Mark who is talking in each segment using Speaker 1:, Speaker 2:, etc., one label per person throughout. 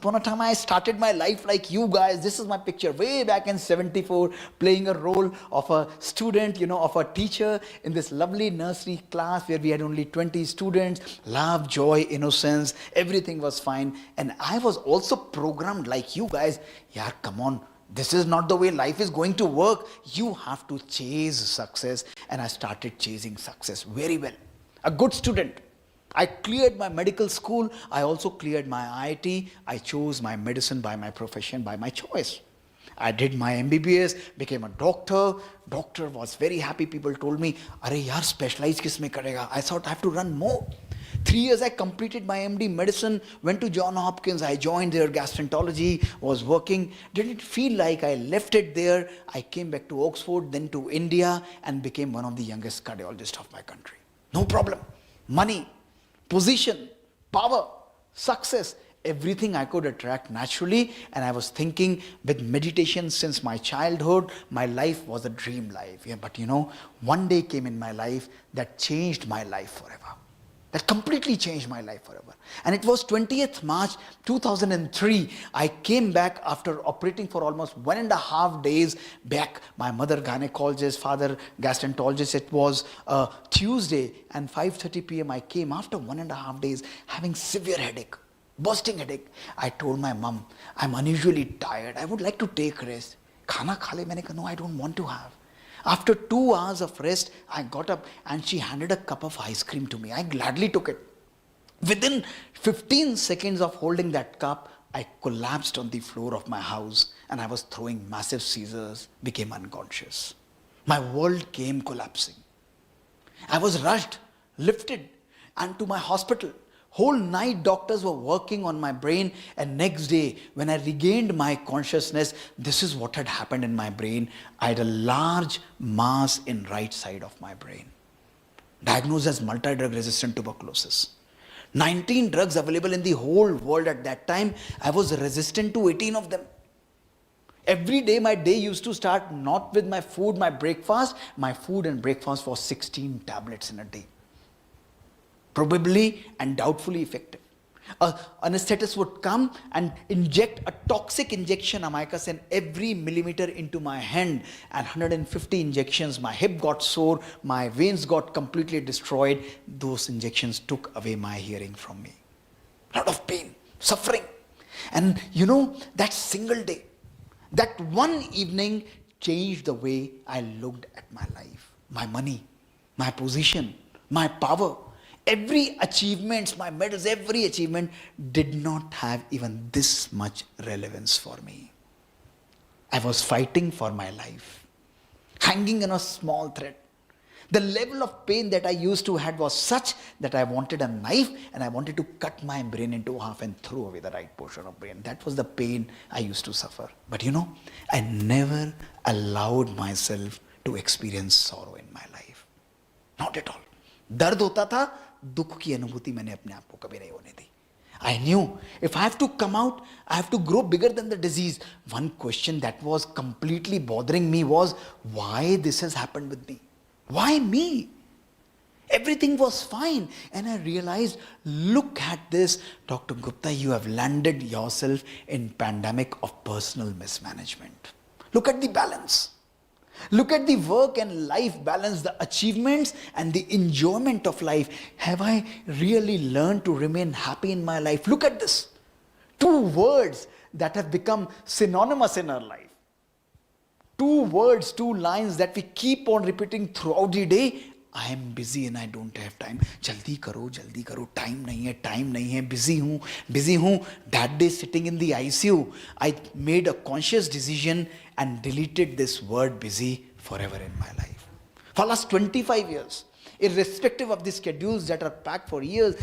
Speaker 1: upon a time I started my life like you guys. This is my picture way back in 74, playing a role of a student, of a teacher in this lovely nursery class where we had only 20 students. Love, joy, innocence, everything was fine. And I was also programmed like you guys. Yeah, come on. This is not the way life is going to work. You have to chase success. And I started chasing success very well. A good student. I cleared my medical school. I also cleared my IIT. I chose my medicine by my profession, by my choice. I did my MBBS, became a doctor. Doctor was very happy. People told me, "Arey yaar, specialize kis mein karega?" I thought I have to run more. 3 years I completed my MD medicine, went to John Hopkins, I joined their gastroenterology, was working. Didn't feel like I left it there. I came back to Oxford, then to India, and became one of the youngest cardiologists of my country. No problem. Money, position, power, success, everything I could attract naturally. And I was thinking with meditation since my childhood, my life was a dream life. Yeah, but one day came in my life that changed my life forever. That completely changed my life forever. And it was 20th March 2003. I came back after operating for almost 1.5 days back. My mother gynecologist, father gastroenterologist. It was Tuesday and 5:30 p.m. I came after 1.5 days having severe headache, bursting headache. I told my mom, I'm unusually tired. I would like to take rest. Khana kha le? Maine kaha, no, I don't want to have. After 2 hours of rest, I got up and she handed a cup of ice cream to me. I gladly took it. Within 15 seconds of holding that cup, I collapsed on the floor of my house and I was throwing massive seizures, became unconscious. My world came collapsing. I was rushed, lifted, and to my hospital. Whole night doctors were working on my brain, and next day when I regained my consciousness, this is what had happened in my brain. I had a large mass in right side of my brain. Diagnosed as multi-drug resistant tuberculosis. 19 drugs available in the whole world at that time. I was resistant to 18 of them. Every day my day used to start not with my food, my breakfast. My food and breakfast was 16 tablets in a day. Probably and doubtfully effective. An anesthetist would come and inject a toxic injection, amikacin, every millimeter into my hand, and 150 injections. My hip got sore, my veins got completely destroyed. Those injections took away my hearing from me. A lot of pain, suffering. And that single day, that one evening changed the way I looked at my life, my money, my position, my power. Every achievement, my medals, every achievement did not have even this much relevance for me. I was fighting for my life, hanging on a small thread. The level of pain that I used to have was such that I wanted a knife and I wanted to cut my brain into half and throw away the right portion of brain. That was the pain I used to suffer. But I never allowed myself to experience sorrow in my life. Not at all. दर्द होता था, दुख की अनुभूति मैंने अपने आप को कभी नहीं होने दी. I knew if I have to come out, I have to grow bigger than the disease. One question that was completely bothering me was, why this has happened with me? Why me? Everything was fine. And I realized, look at this, Dr. Gupta, you have landed yourself in pandemic of personal mismanagement. Look at the balance. Look at the work and life balance, the achievements and the enjoyment of life. Have I really learned to remain happy in my life? Look at this. 2 words that have become synonymous in our life. 2 words, 2 lines that we keep on repeating throughout the day. I am busy and I don't have time. Jaldi karo, time nahi hai, busy hoon. That day sitting in the ICU, I made a conscious decision and deleted this word busy forever in my life. For last 25 years, irrespective of the schedules that are packed for years,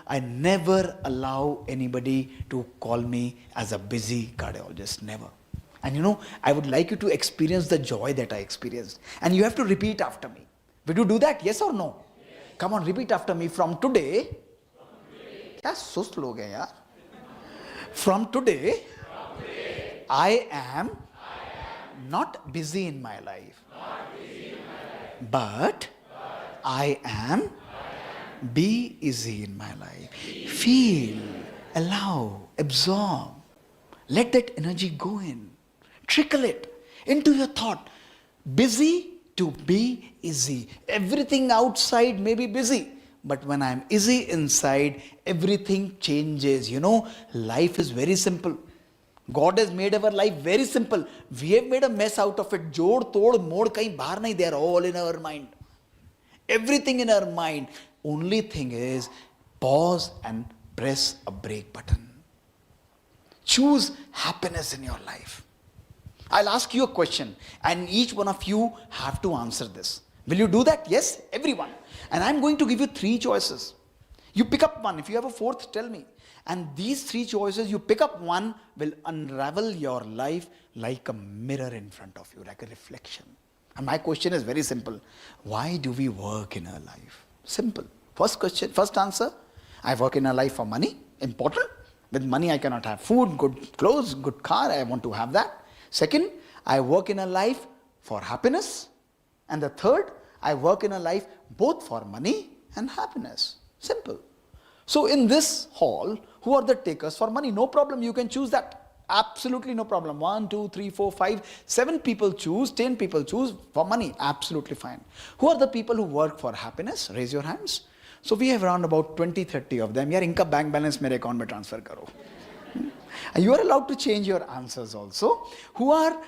Speaker 1: I never allow anybody to call me as a busy cardiologist, never. And I would like you to experience the joy that I experienced. And you have to repeat after me. Will you do that? Yes or no? Yes. Come on, repeat after me. From today. क्या सुस्त लोग हैं यार? From today, I am not busy in my life. But I am be easy in my life. Feel, allow, absorb. Let that energy go in. Trickle it into your thought. Busy to be easy. Everything outside may be busy, but when I'm easy inside, everything changes. You know, life is very simple. God has made our life very simple. We have made a mess out of it. Jod, tod, mod, kahin bahar nahi. They are all in our mind. Everything in our mind. Only thing is, pause and press a break button. Choose happiness in your life. I'll ask you a question, and each one of you have to answer this. Will you do that? Yes, everyone. And I'm going to give you 3 choices. You pick up one. If you have a fourth, tell me. And these 3 choices, you pick up one, will unravel your life like a mirror in front of you, like a reflection. And my question is very simple. Why do we work in our life? Simple. First question, first answer. I work in a life for money. Important. With money, I cannot have food, good clothes, good car. I want to have that. Second, I work in a life for happiness. And the third, I work in a life both for money and happiness. Simple. So in this hall, who are the takers for money? No problem, you can choose that. Absolutely no problem. 1, 2, 3, 4, 5, 7 people choose, 10 people choose for money. Absolutely fine. Who are the people who work for happiness? Raise your hands. So we have around about 20, 30 of them. Yaar, inka bank balance mere account mein transfer karo. And you are allowed to change your answers also. Who are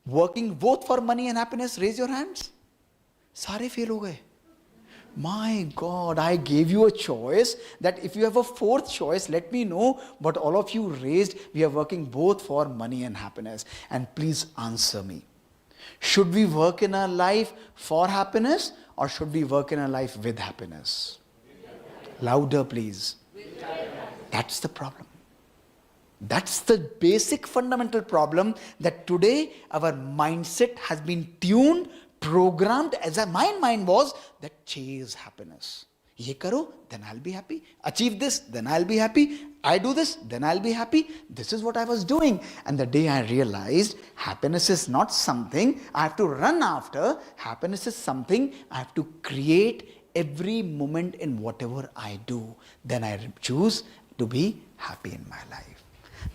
Speaker 1: working both for money and happiness? Raise your hands. Sare fail ho gaye. My God, I gave you a choice that if you have a fourth choice, let me know. But all of you raised, we are working both for money and happiness. And please answer me. Should we work in our life for happiness or should we work in our life with happiness? Louder, please. That's the problem. That's the basic fundamental problem that today our mindset has been tuned, programmed as my mind was that chase happiness. Ye karo, then I'll be happy. Achieve this, then I'll be happy. I do this, then I'll be happy. This is what I was doing. And the day I realized happiness is not something I have to run after. Happiness is something I have to create every moment in whatever I do. Then I choose to be happy in my life.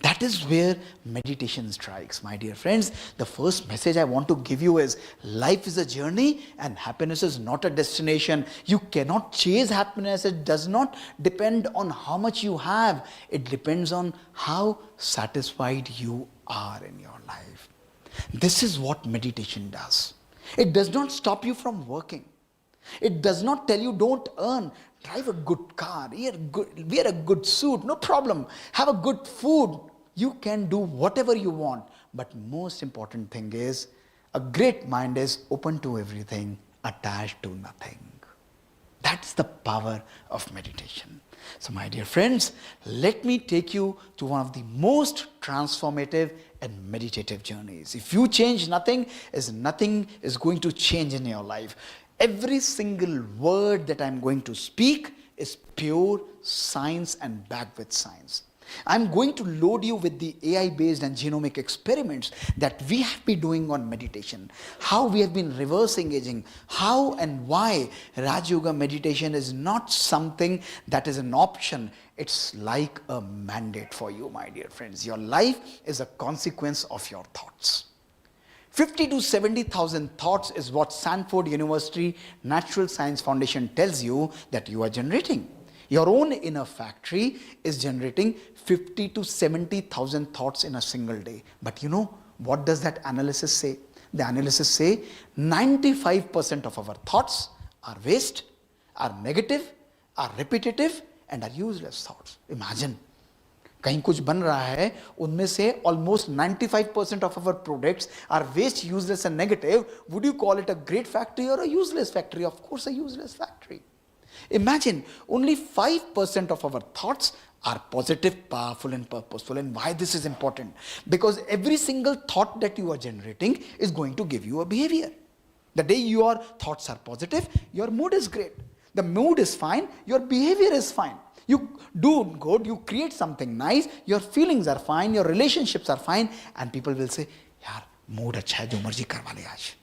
Speaker 1: That is where meditation strikes, my dear friends. The first message I want to give you is life is a journey and happiness is not a destination. You cannot chase happiness. It does not depend on how much you have. It depends on how satisfied you are in your life. This is what meditation does. It does not stop you from working. It does not tell you don't earn. Drive a good car, wear a good suit, no problem. Have a good food. You can do whatever you want. But most important thing is, a great mind is open to everything, attached to nothing. That's the power of meditation. So my dear friends, let me take you to one of the most transformative and meditative journeys. If you change nothing is going to change in your life. Every single word that I'm going to speak is pure science and backed with science. I'm going to load you with the AI-based and genomic experiments that we have been doing on meditation, how we have been reversing aging, how and why Raj Yoga meditation is not something that is an option. It's like a mandate for you, my dear friends. Your life is a consequence of your thoughts. 50 to 70,000 thoughts is what Stanford University Natural Science Foundation tells you that you are generating. Your own inner factory is generating 50 to 70,000 thoughts in a single day. But you know, what does that analysis say? The analysis say 95% of our thoughts are waste, are negative, are repetitive, and are useless thoughts. Imagine. कहीं कुछ बन रहा है, उनमें से almost 95% of our products are waste, useless and negative. Would you call it a great factory or a useless factory? Of course, a useless factory. Imagine, only 5% of our thoughts are positive, powerful and purposeful. And why this is important? Because every single thought that you are generating is going to give you a behavior. The day your thoughts are positive, your mood is great. The mood is fine, your behavior is fine. You do good, you create something nice, your feelings are fine, your relationships are fine, and people will say, yaar, mood acha hai, jo marzi karwa le aaj.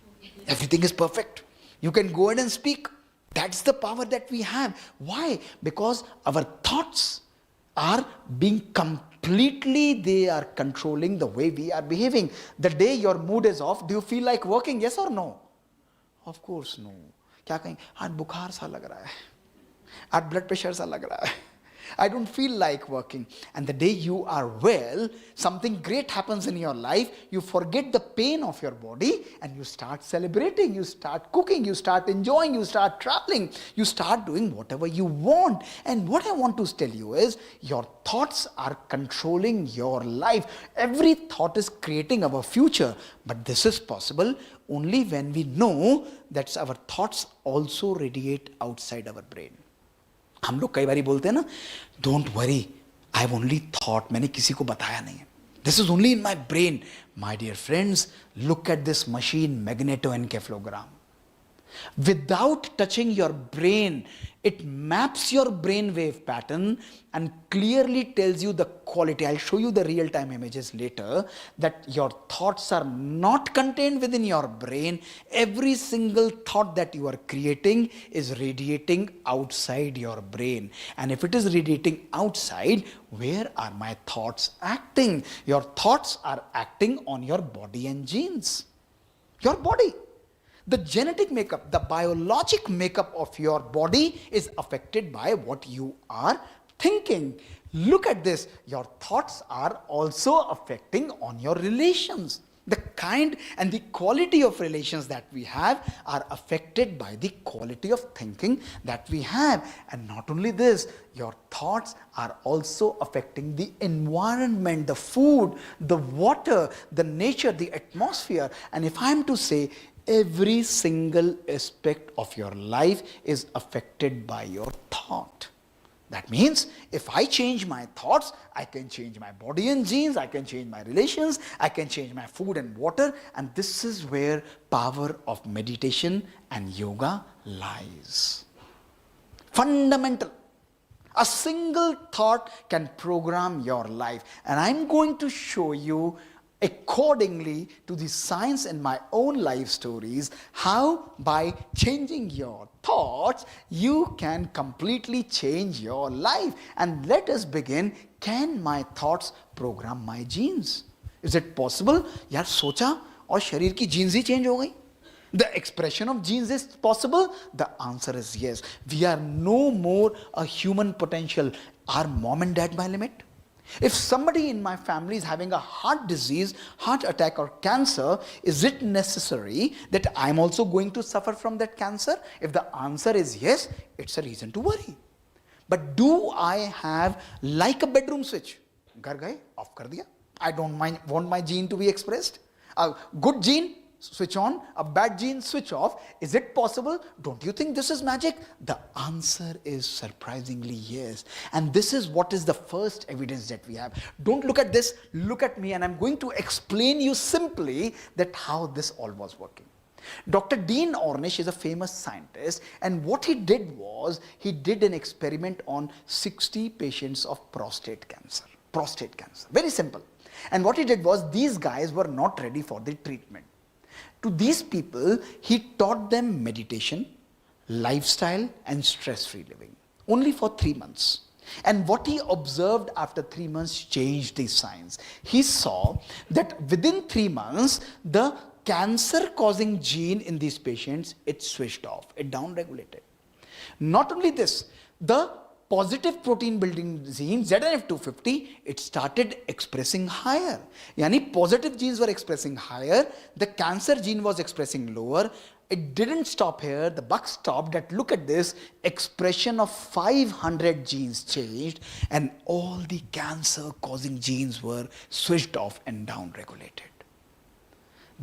Speaker 1: Everything is perfect. You can go ahead and speak. That's the power that we have. Why? Because our thoughts are being completely they are controlling the way we are behaving. The day your mood is off, do you feel like working? Yes or no? Of course no. क्या कहें, आज बुखार सा लग रहा है, आज blood pressure सा लग रहा है, I don't feel like working. And the day you are well, something great happens in your life. You forget the pain of your body and you start celebrating, you start cooking, you start enjoying, you start traveling, you start doing whatever you want. And what I want to tell you is, your thoughts are controlling your life. Every thought is creating our future. But this is possible only when we know that our thoughts also radiate outside our brain. हम लोग कई बारी बोलते हैं ना, don't worry, I have only thought, मैंने किसी को बताया नहीं है, this is only in my brain. My dear friends, look at this machine magnetoencephalogram. Without touching your brain, it maps your brain wave pattern and clearly tells you the quality. I'll show you the real-time images later, that your thoughts are not contained within your brain. Every single thought that you are creating is radiating outside your brain. And if it is radiating outside, where are my thoughts acting? Your thoughts are acting on your body and genes. Your body. The genetic makeup, the biologic makeup of your body is affected by what you are thinking. Look at this. Your thoughts are also affecting on your relations. The kind and the quality of relations that we have are affected by the quality of thinking that we have. And not only this, your thoughts are also affecting the environment, the food, the water, the nature, the atmosphere. And if I am to say, every single aspect of your life is affected by your thought. That means if I change my thoughts, I can change my body and genes, I can change my relations, I can change my food and water. And this is where power of meditation and yoga lies. Fundamental. A single thought can program your life. And I'm going to show you, accordingly to the science in my own life stories, how by changing your thoughts, you can completely change your life. And let us begin. Can my thoughts program my genes? Is it possible? यार सोचा और शरीर की genes ही change हो गई? The expression of genes is possible? The answer is yes. We are no more a human potential. Are mom and dad my limit? If somebody in my family is having a heart disease, heart attack or cancer, is it necessary that I'm also going to suffer from that cancer? If the answer is yes, it's a reason to worry. But do I have like a bedroom switch? घर गए, off कर दिया. I don't want my gene to be expressed. A good gene, switch on, a bad gene, switch off. Is it possible? Don't you think this is magic? The answer is surprisingly yes. And this is what is the first evidence that we have. Don't look at this, look at me, and I'm going to explain you simply that how this all was working. Dr. Dean Ornish is a famous scientist, and what he did was, he did an experiment on 60 patients of prostate cancer. Prostate cancer, very simple. And what he did was, these guys were not ready for the treatment. To these people, he taught them meditation, lifestyle, and stress-free living, only for 3 months. And what he observed after 3 months changed the science. He saw that within 3 months, the cancer-causing gene in these patients, it switched off, it downregulated. Not only this, the positive protein building gene ZNF250, it started expressing higher. Yani positive genes were expressing higher, the cancer gene was expressing lower. It didn't stop here, the buck stopped at, look at this, expression of 500 genes changed, and all the cancer causing genes were switched off and downregulated.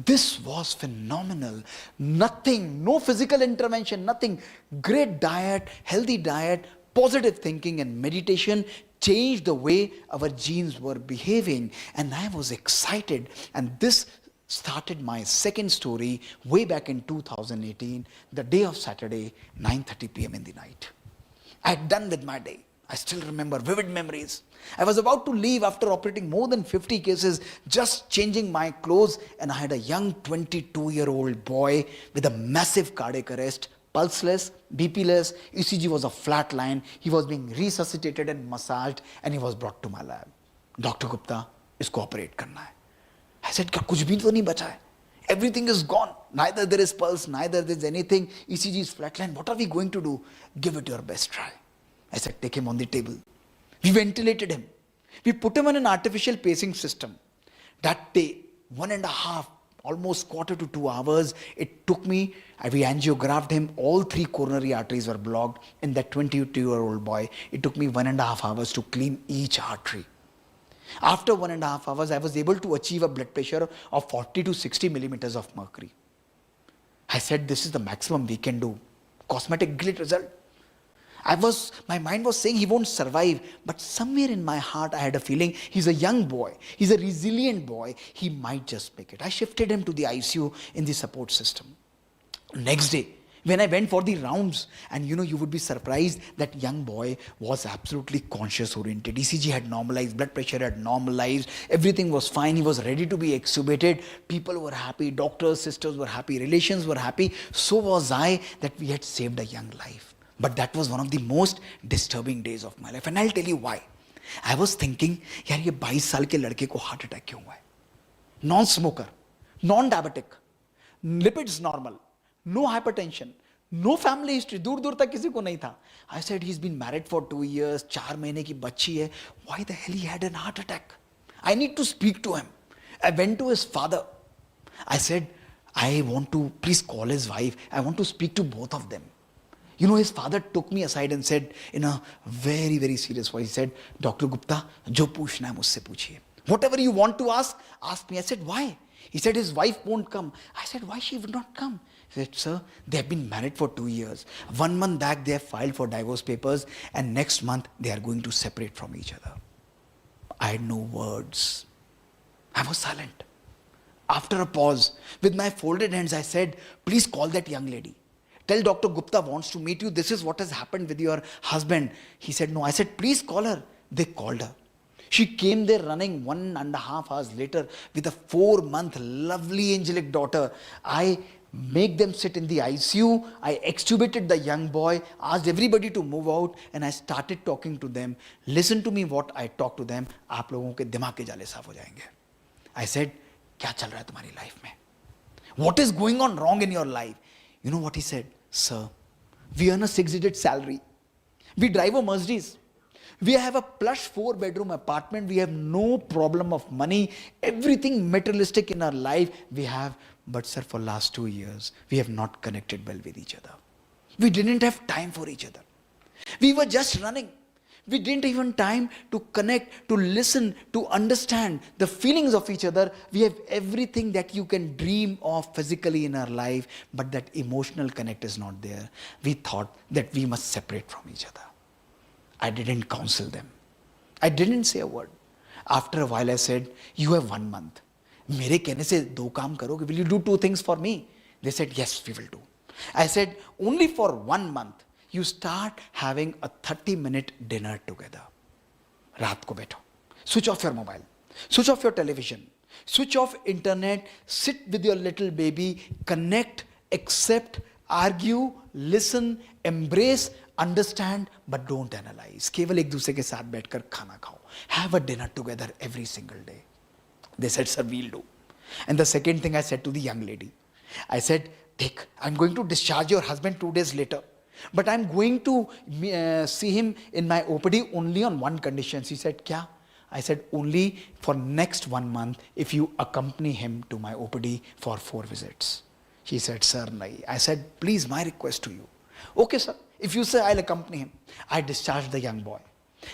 Speaker 1: This was phenomenal. Nothing, no physical intervention, nothing. Great diet, healthy diet, positive thinking and meditation changed the way our genes were behaving. And I was excited. And this started my second story way back in 2018, the day of Saturday, 9:30 p.m. in the night. I had done with my day. I still remember vivid memories. I was about to leave after operating more than 50 cases, just changing my clothes, and I had a young 22-year-old boy with a massive cardiac arrest, pulseless, BP-less, ECG was a flat line, he was being resuscitated and massaged, and he was brought to my lab. Doctor Gupta इसको operate करना है. I said, क्या कुछ भी तो नहीं बचा है? Everything is gone. Neither there is pulse, neither there is anything. ECG is flatline. What are we going to do? Give it your best try. I said, take him on the table. We ventilated him. We put him on an artificial pacing system. That day, 1.5, almost quarter to 2 hours, it took me. We angiographed him. All 3 coronary arteries were blocked. In that 22-year-old boy, it took me 1.5 hours to clean each artery. After 1.5 hours, I was able to achieve a blood pressure of 40 to 60 millimeters of mercury. I said, this is the maximum we can do. Cosmetic great result. My mind was saying he won't survive, but somewhere in my heart, I had a feeling he's a young boy. He's a resilient boy. He might just make it. I shifted him to the ICU in the support system. Next day, when I went for the rounds, and you would be surprised that young boy was absolutely conscious oriented. ECG had normalized, blood pressure had normalized, everything was fine. He was ready to be extubated. People were happy, doctors, sisters were happy, relations were happy. So was I that we had saved a young life. But that was one of the most disturbing days of my life. And I'll tell you why. I was thinking, यार ये 22 साल के लड़के को heart attack क्यों हुआ है? Non smoker, non diabetic, lipids normal, no hypertension, no family history, दूर दूर तक किसी को नहीं था. I said, he's been married for 2 years, 4 महीने की बच्ची है. Why the hell he had an heart attack? I need to speak to him. I went to his father. I said, I want to, please call his wife. I want to speak to both of them. His father took me aside and said in a very, very serious voice, he said, Dr. Gupta, जो पूछना है मुझसे पूछिए. Whatever you want to ask, ask me. I said, why? He said, his wife won't come. I said, why she would not come? He said, sir, they have been married for 2 years. 1 month back, they have filed for divorce papers, and next month, they are going to separate from each other. I had no words. I was silent. After a pause, with my folded hands, I said, please call that young lady. Tell Dr. Gupta wants to meet you. This is what has happened with your husband. He said, no. I said, please call her. They called her. She came there running 1.5 hours later with a 4-month lovely angelic daughter. I make them sit in the ICU. I extubated the young boy, asked everybody to move out, and I started talking to them. Listen to me what I talk to them. आप लोगों के दिमाग के जाले साफ हो जाएंगे. I said, क्या चल रहा है तुम्हारी लाइफ में? What is going on wrong in your life? You know what he said? Sir, we earn a 6-digit salary. We drive a Mercedes. We have a plush 4-bedroom apartment. We have no problem of money. Everything materialistic in our life we have. But sir, for last 2 years, we have not connected well with each other. We didn't have time for each other. We were just running. We didn't even time to connect, to listen, to understand the feelings of each other. We have everything that you can dream of physically in our life, but that emotional connect is not there. We thought that we must separate from each other. I didn't counsel them. I didn't say a word. After a while I said, you have 1 month. मेरे कहने से 2 काम करोगे? Will you do 2 things for me? They said, yes, we will do. I said, only for 1 month. You start having a 30-minute dinner together. रात को बैठो. Switch off your mobile. Switch off your television. Switch off internet. Sit with your little baby. Connect, accept, argue, listen, embrace, understand, but don't analyze. केवल एक दूसरे के साथ बैठकर खाना खाओ. Have a dinner together every single day. They said, sir, we'll do. And the second thing I said to the young lady, I said, Dick, I'm going to discharge your husband 2 days later. But I'm going to see him in my OPD only on one condition. She said, kya? I said, only for next 1 month if you accompany him to my OPD for 4 visits. She said, sir, nahi. I said, please, my request to you. Okay, sir. If you say, I'll accompany him. I discharged the young boy.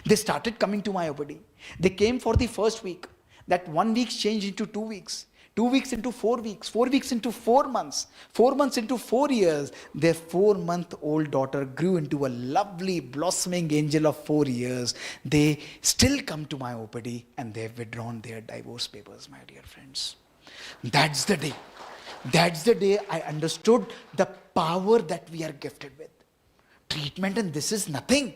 Speaker 1: They started coming to my OPD. They came for the first week. That 1 week changed into 2 weeks. 2 weeks into 4 weeks, 4 weeks into 4 months, 4 months into 4 years. Their 4-month-old daughter grew into a lovely blossoming angel of 4 years. They still come to my OPD and they've withdrawn their divorce papers, my dear friends. That's the day. That's the day I understood the power that we are gifted with. Treatment, and this is nothing.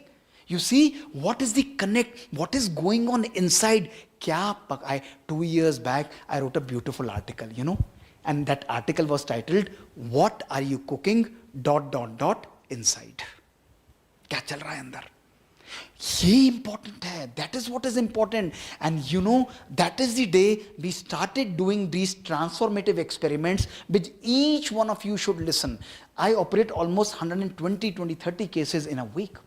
Speaker 1: You see, what is the connect? What is going on inside? 2 years back, I wrote a beautiful article, and that article was titled, What Are You Cooking? ... inside. क्या चल रहा है अंदर? ये important है. That is what is important. And you know, that is the day we started doing these transformative experiments, which each one of you should listen. I operate almost 120, 20, 30 cases in a week.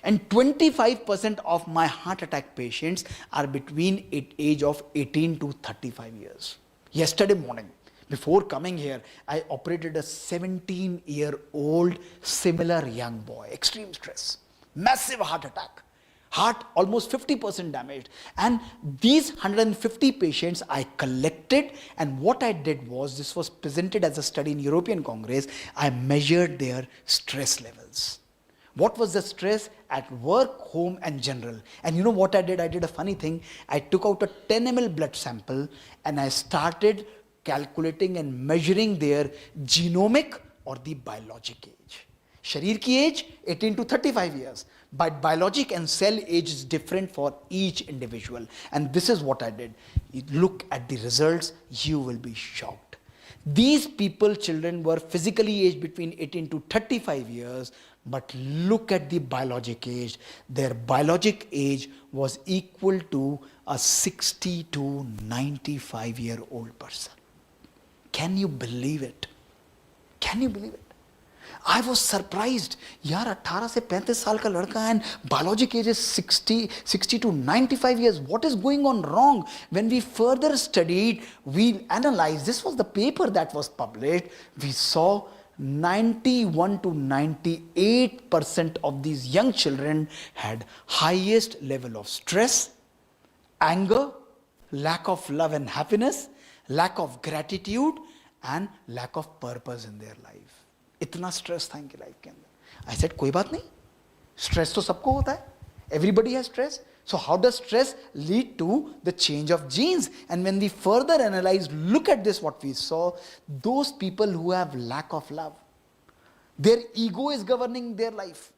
Speaker 1: And 25% of my heart attack patients are between age of 18 to 35 years. Yesterday morning, before coming here, I operated a 17-year-old similar young boy, extreme stress, massive heart attack. Heart almost 50% damaged. And these 150 patients I collected, and what I did was, this was presented as a study in European Congress, I measured their stress levels. What was the stress at work, home and general? And you know what I did? I did a funny thing. I took out a 10 ml blood sample and I started calculating and measuring their genomic or the biologic age. Sharir ki age 18 to 35 years. But biologic and cell age is different for each individual. And this is what I did. You look at the results, you will be shocked. These people, children, were physically aged between 18 to 35 years, but look at the biologic age. Their biologic age was equal to a 60 to 95-year-old person. Can you believe it? Can you believe it? I was surprised. यार 18 से 35 साल का लड़का and biologic age is 60 to 95 years. What is going on wrong? When we further studied, we analyzed, this was the paper that was published, we saw 91 to 98% of these young children had highest level of stress, anger, lack of love and happiness, lack of gratitude and lack of purpose in their life. इतना stress था इनकी life के अंदर. I said कोई बात नहीं, stress तो सबको होता है, everybody has stress. So how does stress lead to the change of genes? And when we further analyze, look at this, what we saw, those people who have lack of love, their ego is governing their life,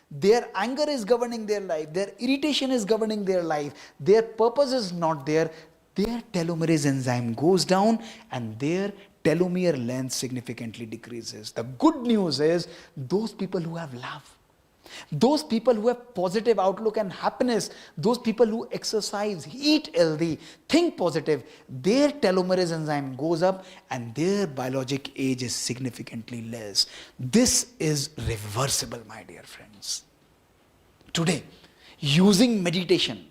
Speaker 1: their anger is governing their life, their irritation is governing their life, their purpose is not there, their telomerase enzyme goes down and their telomere length significantly decreases. The good news is, those people who have love, those people who have positive outlook and happiness, those people who exercise, eat healthy, think positive, their telomerase enzyme goes up and their biologic age is significantly less. This is reversible, my dear friends. Today, using meditation,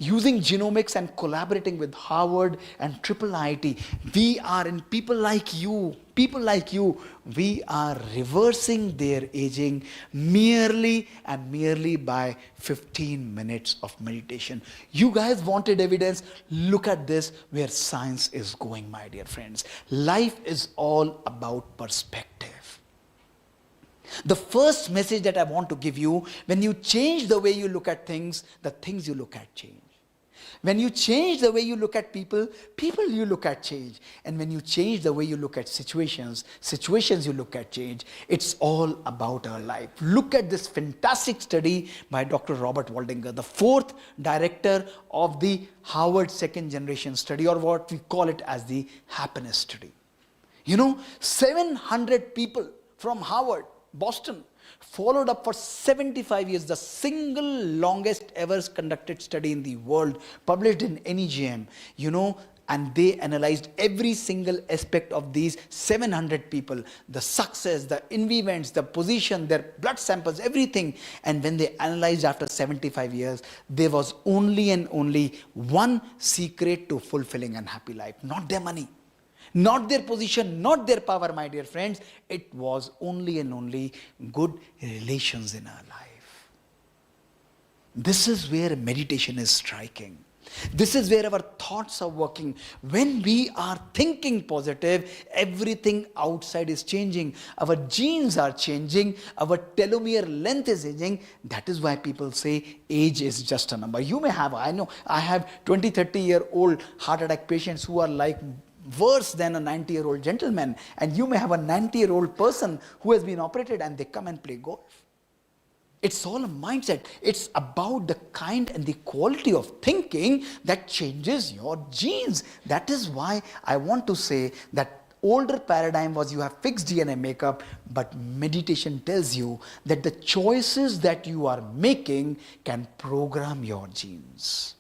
Speaker 1: using genomics and collaborating with Harvard and IIIT, we are, in people like you, we are reversing their aging merely by 15 minutes of meditation. You guys wanted evidence? Look at this, where science is going, my dear friends. Life is all about perspective. The first message that I want to give you, when you change the way you look at things, the things you look at change. When you change the way you look at people, you look at change. And when you change the way you look at situations you look at change. It's all about our life. Look at this fantastic study by Dr. Robert Waldinger, the fourth director of the Harvard second generation study, or what we call it as the happiness study. 700 people from Harvard, Boston, followed up for 75 years, the single longest ever conducted study in the world, published in NEJM, and they analyzed every single aspect of these 700 people, the success, the events, the position, their blood samples, everything. And when they analyzed after 75 years, there was only and only one secret to fulfilling and happy life, not their money, not their position, not their power, my dear friends. It was only and only good relations in our life. This is where meditation is striking. This is where our thoughts are working. When we are thinking positive, everything outside is changing. Our genes are changing. Our telomere length is changing. That is why people say age is just a number. You may have, I know, I have 20, 30-year-old heart attack patients who are like worse than a 90-year-old gentleman, and you may have a 90-year-old person who has been operated and they come and play golf. It's all a mindset. It's about the kind and the quality of thinking that changes your genes. That is why I want to say that Older paradigm was you have fixed DNA makeup, but meditation tells you that the choices that you are making can program your genes.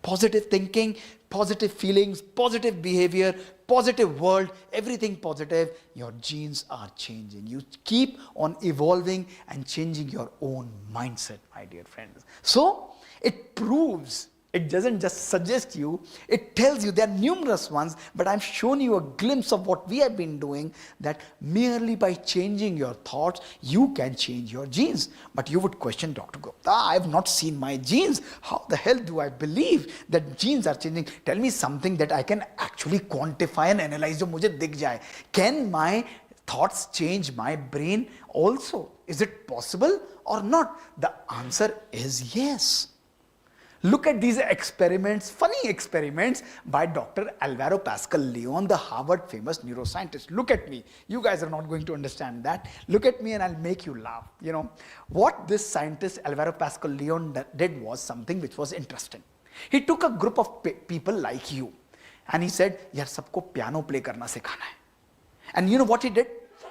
Speaker 1: Positive thinking, positive feelings, positive behavior, positive world, everything positive, your genes are changing. You keep on evolving and changing your own mindset, my dear friends. So, it proves, it doesn't just suggest you, it tells you, there are numerous ones, but I've shown you a glimpse of what we have been doing, that merely by changing your thoughts, you can change your genes. But you would question, Dr. Gupta, I have not seen my genes. How the hell do I believe that genes are changing? Tell me something that I can actually quantify and analyze, jo mujhe dikh jaye. Can my thoughts change my brain also? Is it possible or not? The answer is yes. Look at these experiments, funny experiments by Dr. Alvaro Pascal Leon, the Harvard famous neuroscientist. Look at me. You guys are not going to understand that. Look at me and I'll make you laugh. You know, what this scientist Alvaro Pascal Leon did was something which was interesting. He took a group of people like you and he said, yaar sabko piano play karna sikhana hai. And you know what he did?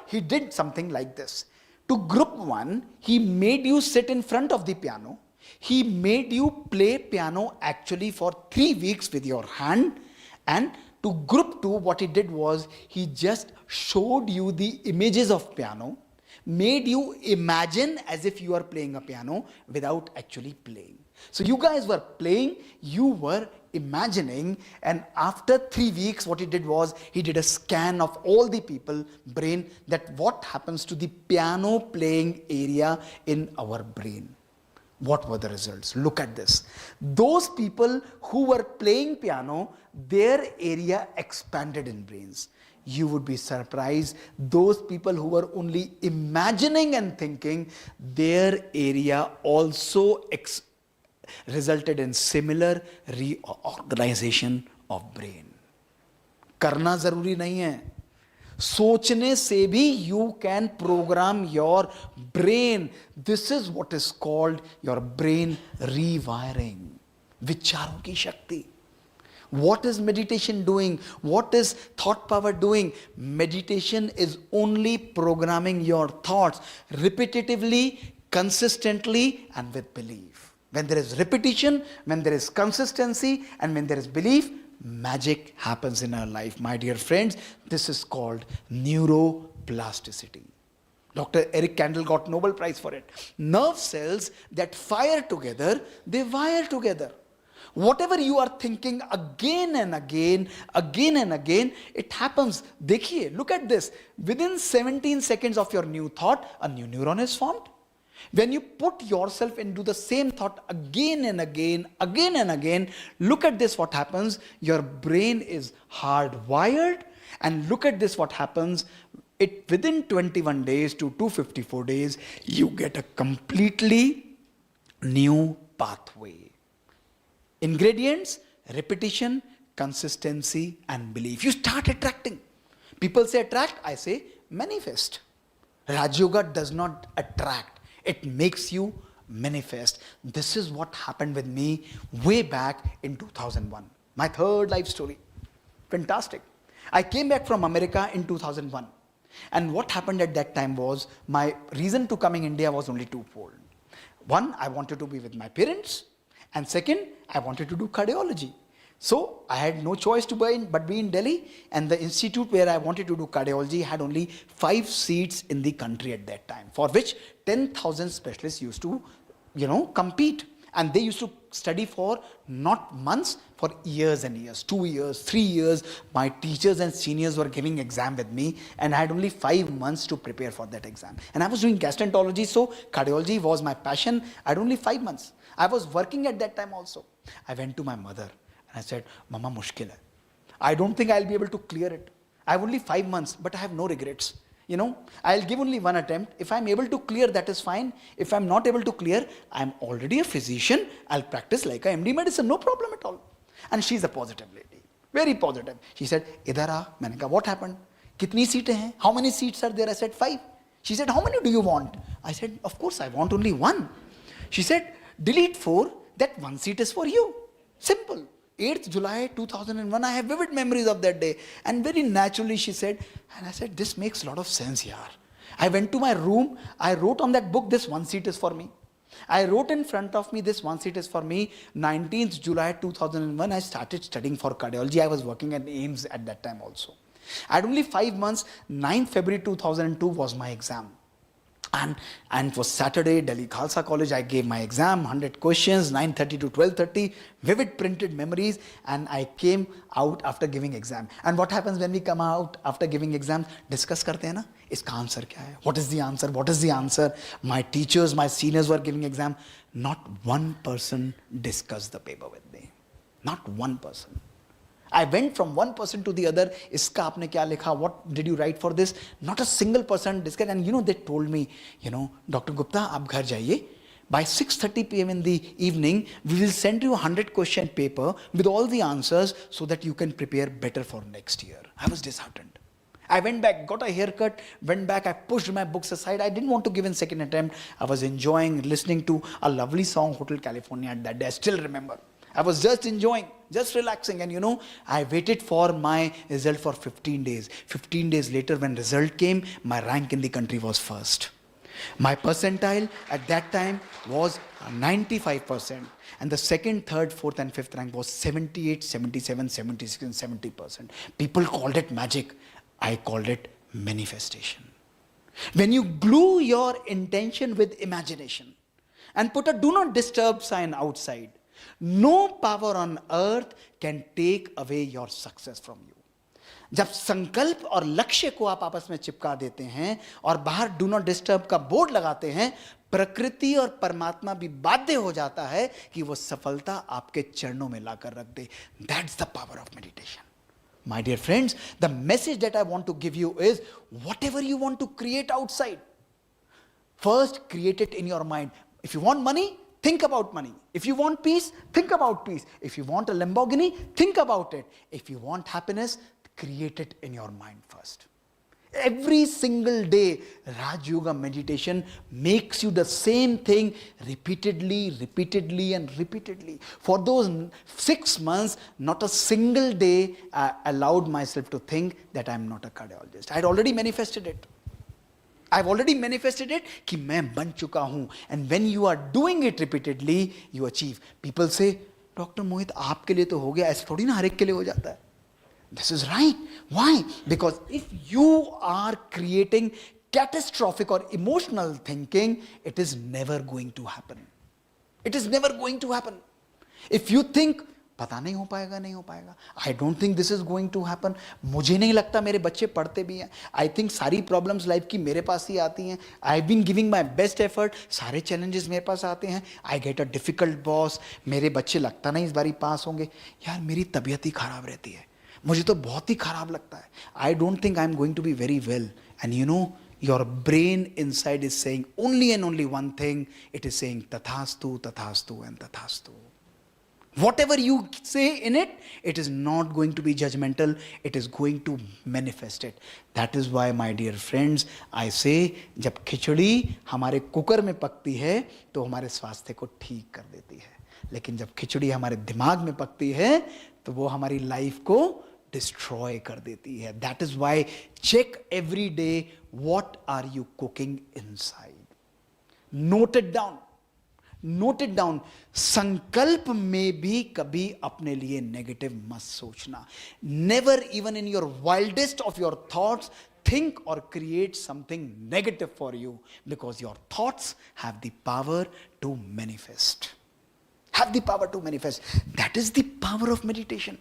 Speaker 1: He did something like this. To group one, he made you sit in front of the piano. He made you play piano actually for 3 weeks with your hand, and to group 2, what he did was he just showed you the images of piano, made you imagine as if you are playing a piano without actually playing. So you guys were playing, you were imagining, and after 3 weeks what he did was he did a scan of all the people brain, that what happens to the piano playing area in our brain. What were the results? Look at this. Those people who were playing piano, their area expanded in brains. You would be surprised. Those people who were only imagining and thinking, their area also resulted in similar reorganization of brain. करना जरूरी नहीं है. सोचने से भी you can program your brain. This is what is called your brain rewiring. विचारों की शक्ति. What is meditation doing? What is thought power doing? Meditation is only programming your thoughts repetitively, consistently, and with belief. When there is repetition, when there is consistency, and when there is belief, magic happens in our life. My dear friends, this is called neuroplasticity. Dr. Eric Kandel got Nobel Prize for it. Nerve cells that fire together, they wire together. Whatever you are thinking again and again, it happens. Dekhiye, look at this. Within 17 seconds of your new thought, a new neuron is formed. When you put yourself into the same thought again and again, look at this, what happens. Your brain is hardwired, and look at this, what happens. Within 21 days to 254 days, you get a completely new pathway. Ingredients: repetition, consistency, and belief. You start attracting. People say attract, I say manifest. Raj Yoga does not attract. It makes you manifest. This is what happened with me way back in 2001. My third life story. Fantastic. I came back from America in 2001. And what happened at that time was, my reason to coming India was only twofold. One, I wanted to be with my parents. And second, I wanted to do cardiology. So I had no choice but be in Delhi, and the institute where I wanted to do cardiology had only 5 seats in the country at that time, for which 10,000 specialists used to, compete. And they used to study for not months, for years and years, 2 years, 3 years. My teachers and seniors were giving exam with me, and I had only 5 months to prepare for that exam. And I was doing gastroenterology, so cardiology was my passion. I had only 5 months. I was working at that time also. I went to my mother. And I said, Mama, mushkil hai. I don't think I'll be able to clear it. I have only 5 months, but I have no regrets. I'll give only one attempt. If I'm able to clear, that is fine. If I'm not able to clear, I'm already a physician. I'll practice like a MD medicine, no problem at all. And she's a positive lady, very positive. She said, Idhar aa. Maine kaha, what happened? Kitni seatein hain? How many seats are there? I said, 5. She said, how many do you want? I said, of course, I want only 1. She said, delete 4, that 1 seat is for you. Simple. 8th July 2001, I have vivid memories of that day. And very naturally she said, and I said, this makes a lot of sense, yaar. I went to my room, I wrote on that book, this one seat is for me. I wrote in front of me, this one seat is for me. 19th July 2001, I started studying for cardiology. I was working at AIMS at that time also. I had only 5 months. 9th February 2002 was my exam. And it was Saturday, Delhi Khalsa College. I gave my exam, 100 questions, 9:30 to 12:30, vivid printed memories. And I came out after giving exam. And what happens when we come out after giving exam? Discuss karte hain na, iska answer kya hai? What is the answer? What is the answer? My teachers, my seniors were giving exam. Not one person discussed the paper with me. Not one person. I went from one person to the other. Iska aapne kya likha? What did you write for this? Not a single person discussed. And they told me, Dr. Gupta, aap ghar jaiye. By 6:30 p.m. in the evening, we will send you a 100 question paper with all the answers so that you can prepare better for next year. I was disheartened. I went back, got a haircut, went back, I pushed my books aside. I didn't want to give in second attempt. I was enjoying listening to a lovely song, Hotel California, at that day. I still remember. I was just enjoying, just relaxing. And I waited for my result for 15 days. 15 days later, when result came, my rank in the country was first. My percentile at that time was 95%. And the second, third, fourth and fifth rank was 78, 77, 76 and 70%. People called it magic. I called it manifestation. When you glue your intention with imagination and put a do not disturb sign outside, no power on earth can take away your success from you. जब संकल्प और लक्ष्य को आप आपस में चिपका देते हैं और बाहर डू नॉट डिस्टर्ब का बोर्ड लगाते हैं, प्रकृति और परमात्मा भी बाध्य हो जाता है कि वो सफलता आपके चरणों में लाकर रख दे. That's the power of meditation. My dear friends, the message that I want to give you is whatever you want to create outside, first create it in your mind. If you want money, think about money. If you want peace, think about peace. If you want a Lamborghini, think about it. If you want happiness, create it in your mind first. Every single day, Raj Yoga meditation makes you the same thing repeatedly, repeatedly and repeatedly. For those 6 months, not a single day I allowed myself to think that I am not a cardiologist. I had already manifested it. I've already manifested it कि मैं बन चुका हूँ. And when you are doing it repeatedly, you achieve. People say, Dr. Mohit, आपके लिए तो हो गया, ऐसे थोड़ी ना हर एक के लिए हो जाता है. This is right. Why? Because if you are creating catastrophic or emotional thinking, it is never going to happen. It is never going to happen. If you think, पता नहीं हो पाएगा, नहीं हो पाएगा, I don't think this is going to happen. मुझे नहीं लगता मेरे बच्चे पढ़ते भी हैं. I think सारी problems life की मेरे पास ही आती हैं. I've been giving my best effort. सारे challenges मेरे पास आते हैं. I get a difficult boss. मेरे बच्चे लगता नहीं इस बारी पास होंगे. यार मेरी तबीयत ही खराब रहती है. मुझे तो बहुत ही खराब लगता है. I don't think I'm going to be very well. And your brain inside is saying only and only one thing. It is saying tathastu, tathastu and tathastu. Whatever you say in it, it is not going to be judgmental. It is going to manifest it. That is why, my dear friends, I say, जब खिचड़ी हमारे cooker में पकती है तो हमारे स्वास्थ्य को ठीक कर देती है. लेकिन जब खिचड़ी हमारे दिमाग में पकती है तो वो हमारी लाइफ को डिस्ट्रॉय कर देती है. That is why check every day what are you cooking inside. Note it down. Note it down. संकल्प में भी कभी अपने लिए नेगेटिव मत सोचना. Never even in your wildest of your thoughts think or create something negative for you, because your thoughts have the power to manifest. Have the power to manifest. That is the power of meditation.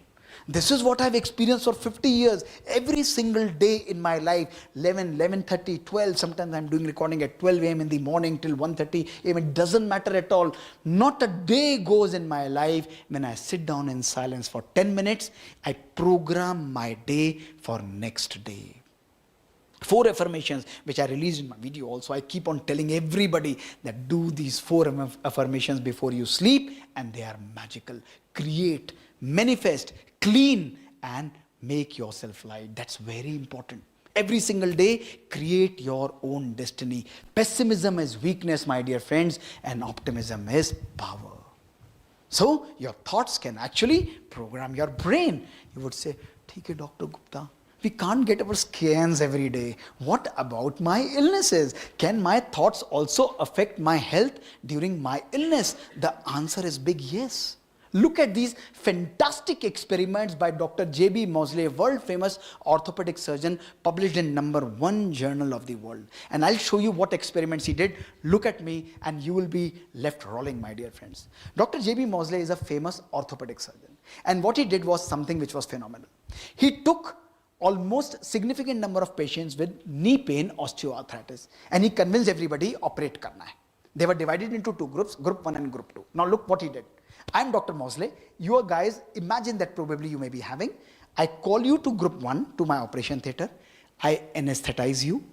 Speaker 1: This is what I've experienced for 50 years. Every single day in my life, 11, 11:30, 12, sometimes I'm doing recording at 12 a.m. in the morning till 1:30 a.m. It doesn't matter at all. Not a day goes in my life when I sit down in silence for 10 minutes. I program my day for next day. 4 affirmations which I released in my video also. I keep on telling everybody that do these 4 affirmations before you sleep, and they are magical. Create, manifest, clean and make yourself light. That's very important. Every single day, create your own destiny. Pessimism is weakness, my dear friends, and optimism is power. So your thoughts can actually program your brain. You would say, "ठीक है, Dr. Gupta, we can't get our scans every day. What about my illnesses? Can my thoughts also affect my health during my illness?" The answer is big yes. Look at these fantastic experiments by Dr. J.B. Moseley, world famous orthopedic surgeon, published in #1 journal of the world. And I'll show you what experiments he did. Look at me and you will be left rolling, my dear friends. Dr. J.B. Moseley is a famous orthopedic surgeon. And what he did was something which was phenomenal. He took almost significant number of patients with knee pain, osteoarthritis, and he convinced everybody, operate karna hai. They were divided into two groups, group 1 and group 2. Now look what he did. I'm Dr. Moseley. You guys, imagine that probably you may be having. I call you to group 1, to my operation theater. I anesthetize you.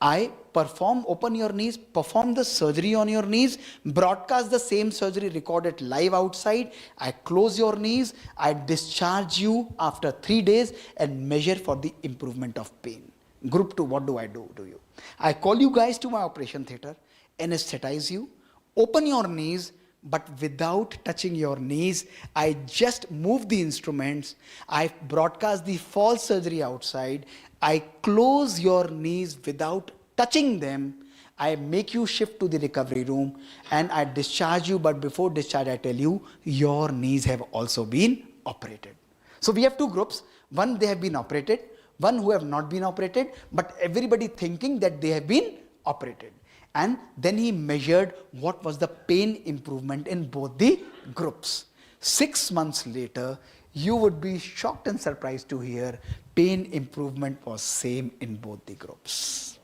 Speaker 1: I open your knees, perform the surgery on your knees, broadcast the same surgery, record it live outside. I close your knees. I discharge you after 3 days and measure for the improvement of pain. Group 2, what do I do to you? I call you guys to my operation theater, anesthetize you, open your knees, but without touching your knees. I just move the instruments. I broadcast the false surgery outside. I close your knees without touching them. I make you shift to the recovery room and I discharge you, but before discharge I tell you, your knees have also been operated. So we have two groups. One, they have been operated. One who have not been operated, but everybody thinking that they have been operated. And then he measured what was the pain improvement in both the groups. 6 months later, you would be shocked and surprised to hear pain improvement was same in both the groups.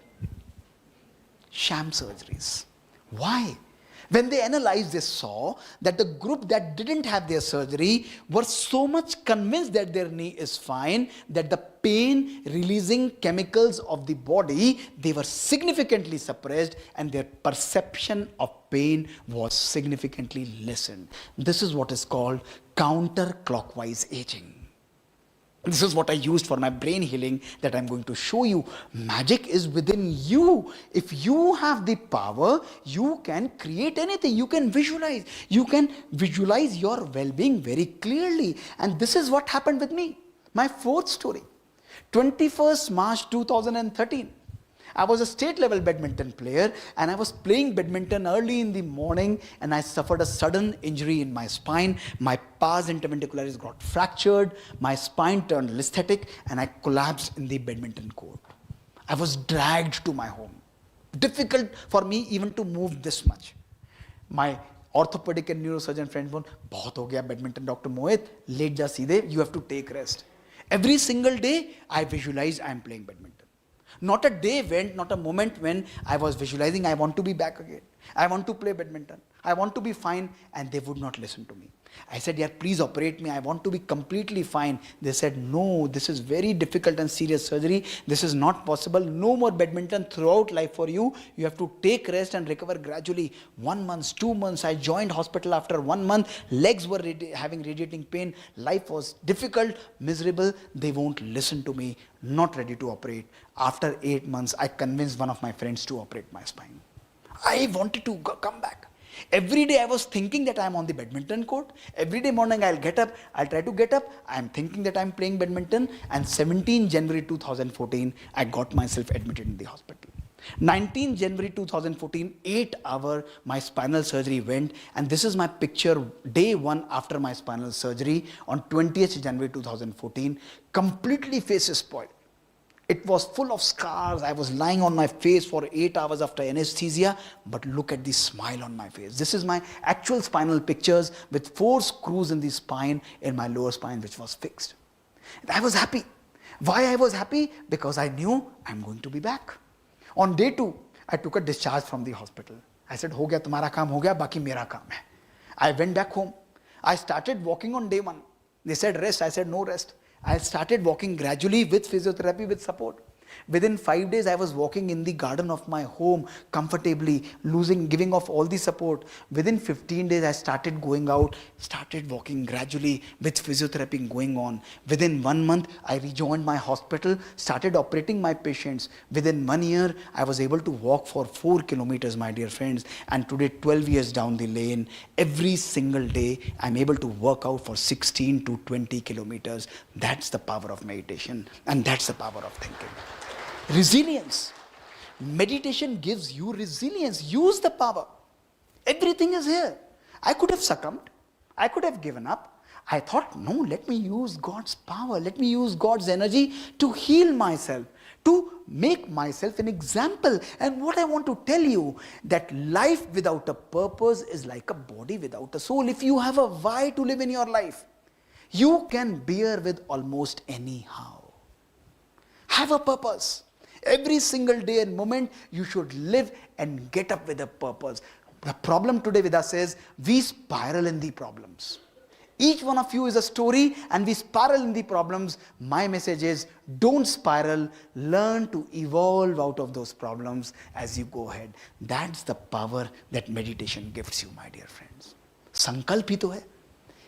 Speaker 1: Sham surgeries. Why? When they analyzed, they saw that the group that didn't have their surgery were so much convinced that their knee is fine, that the pain releasing chemicals of the body, they were significantly suppressed and their perception of pain was significantly lessened. This is what is called counterclockwise aging. This is what I used for my brain healing that I'm going to show you. Magic is within you. If you have the power, you can create anything. You can visualize. You can visualize your well-being very clearly. And this is what happened with me. My fourth story. 21st March 2013. I was a state level badminton player and I was playing badminton early in the morning and I suffered a sudden injury in my spine. My pars interventricularis got fractured, my spine turned listhetic and I collapsed in the badminton court. I was dragged to my home. Difficult for me even to move this much. My orthopedic and neurosurgeon friends were, "बहुत हो गया badminton, Dr. Mohit, late जा सीधे, you have to take rest." Every single day I visualized I am playing badminton. Not a day went, not a moment when I was visualizing I want to be back again. I want to play badminton. I want to be fine, and they would not listen to me. I said, "Yeah, please operate me. I want to be completely fine." They said, "No, this is very difficult and serious surgery. This is not possible. No more badminton throughout life for you. You have to take rest and recover gradually." 1 month, 2 months, I joined hospital after 1 month. Legs were having radiating pain. Life was difficult, miserable. They won't listen to me. Not ready to operate. After 8 months, I convinced one of my friends to operate my spine. I wanted to come back. Every day I was thinking that I'm on the badminton court. Every day morning I'll get up, I'll try to get up. I'm thinking that I'm playing badminton. And 17 January 2014, I got myself admitted in the hospital. 19 January 2014, 8 hour, my spinal surgery went. And this is my picture, day 1 after my spinal surgery on 20th January 2014. Completely face is spoiled. It was full of scars. I was lying on my face for 8 hours after anesthesia, but look at the smile on my face. This is my actual spinal pictures with 4 screws in the spine, in my lower spine, which was fixed. And I was happy. Why I was happy? Because I knew I'm going to be back. On day 2, I took a discharge from the hospital. I said, "Ho gaya, tumhara kaam ho gaya, baki mera kaam hai." I went back home. I started walking on day 1. They said rest. I said no rest. I started walking gradually with physiotherapy, with support. Within 5 days, I was walking in the garden of my home comfortably, giving off all the support. Within 15 days, I started going out, started walking gradually with physiotherapy going on. Within 1 month, I rejoined my hospital, started operating my patients. Within 1 year, I was able to walk for 4 kilometers, my dear friends. And today, 12 years down the lane, every single day, I'm able to work out for 16 to 20 kilometers. That's the power of meditation, and that's the power of thinking. Resilience. Meditation gives you resilience. Use the power. Everything is here. I could have succumbed. I could have given up. I thought, no, let me use God's power. Let me use God's energy to heal myself, to make myself an example. And what I want to tell you, that life without a purpose is like a body without a soul. If you have a why to live in your life, you can bear with almost anyhow. Have a purpose. Every single day and moment, you should live and get up with a purpose. The problem today with us is we spiral in the problems. Each one of you is a story, and we spiral in the problems. My message is, don't spiral. Learn to evolve out of those problems as you go ahead. That's the power that meditation gives you, my dear friends. संकल्प ही तो है.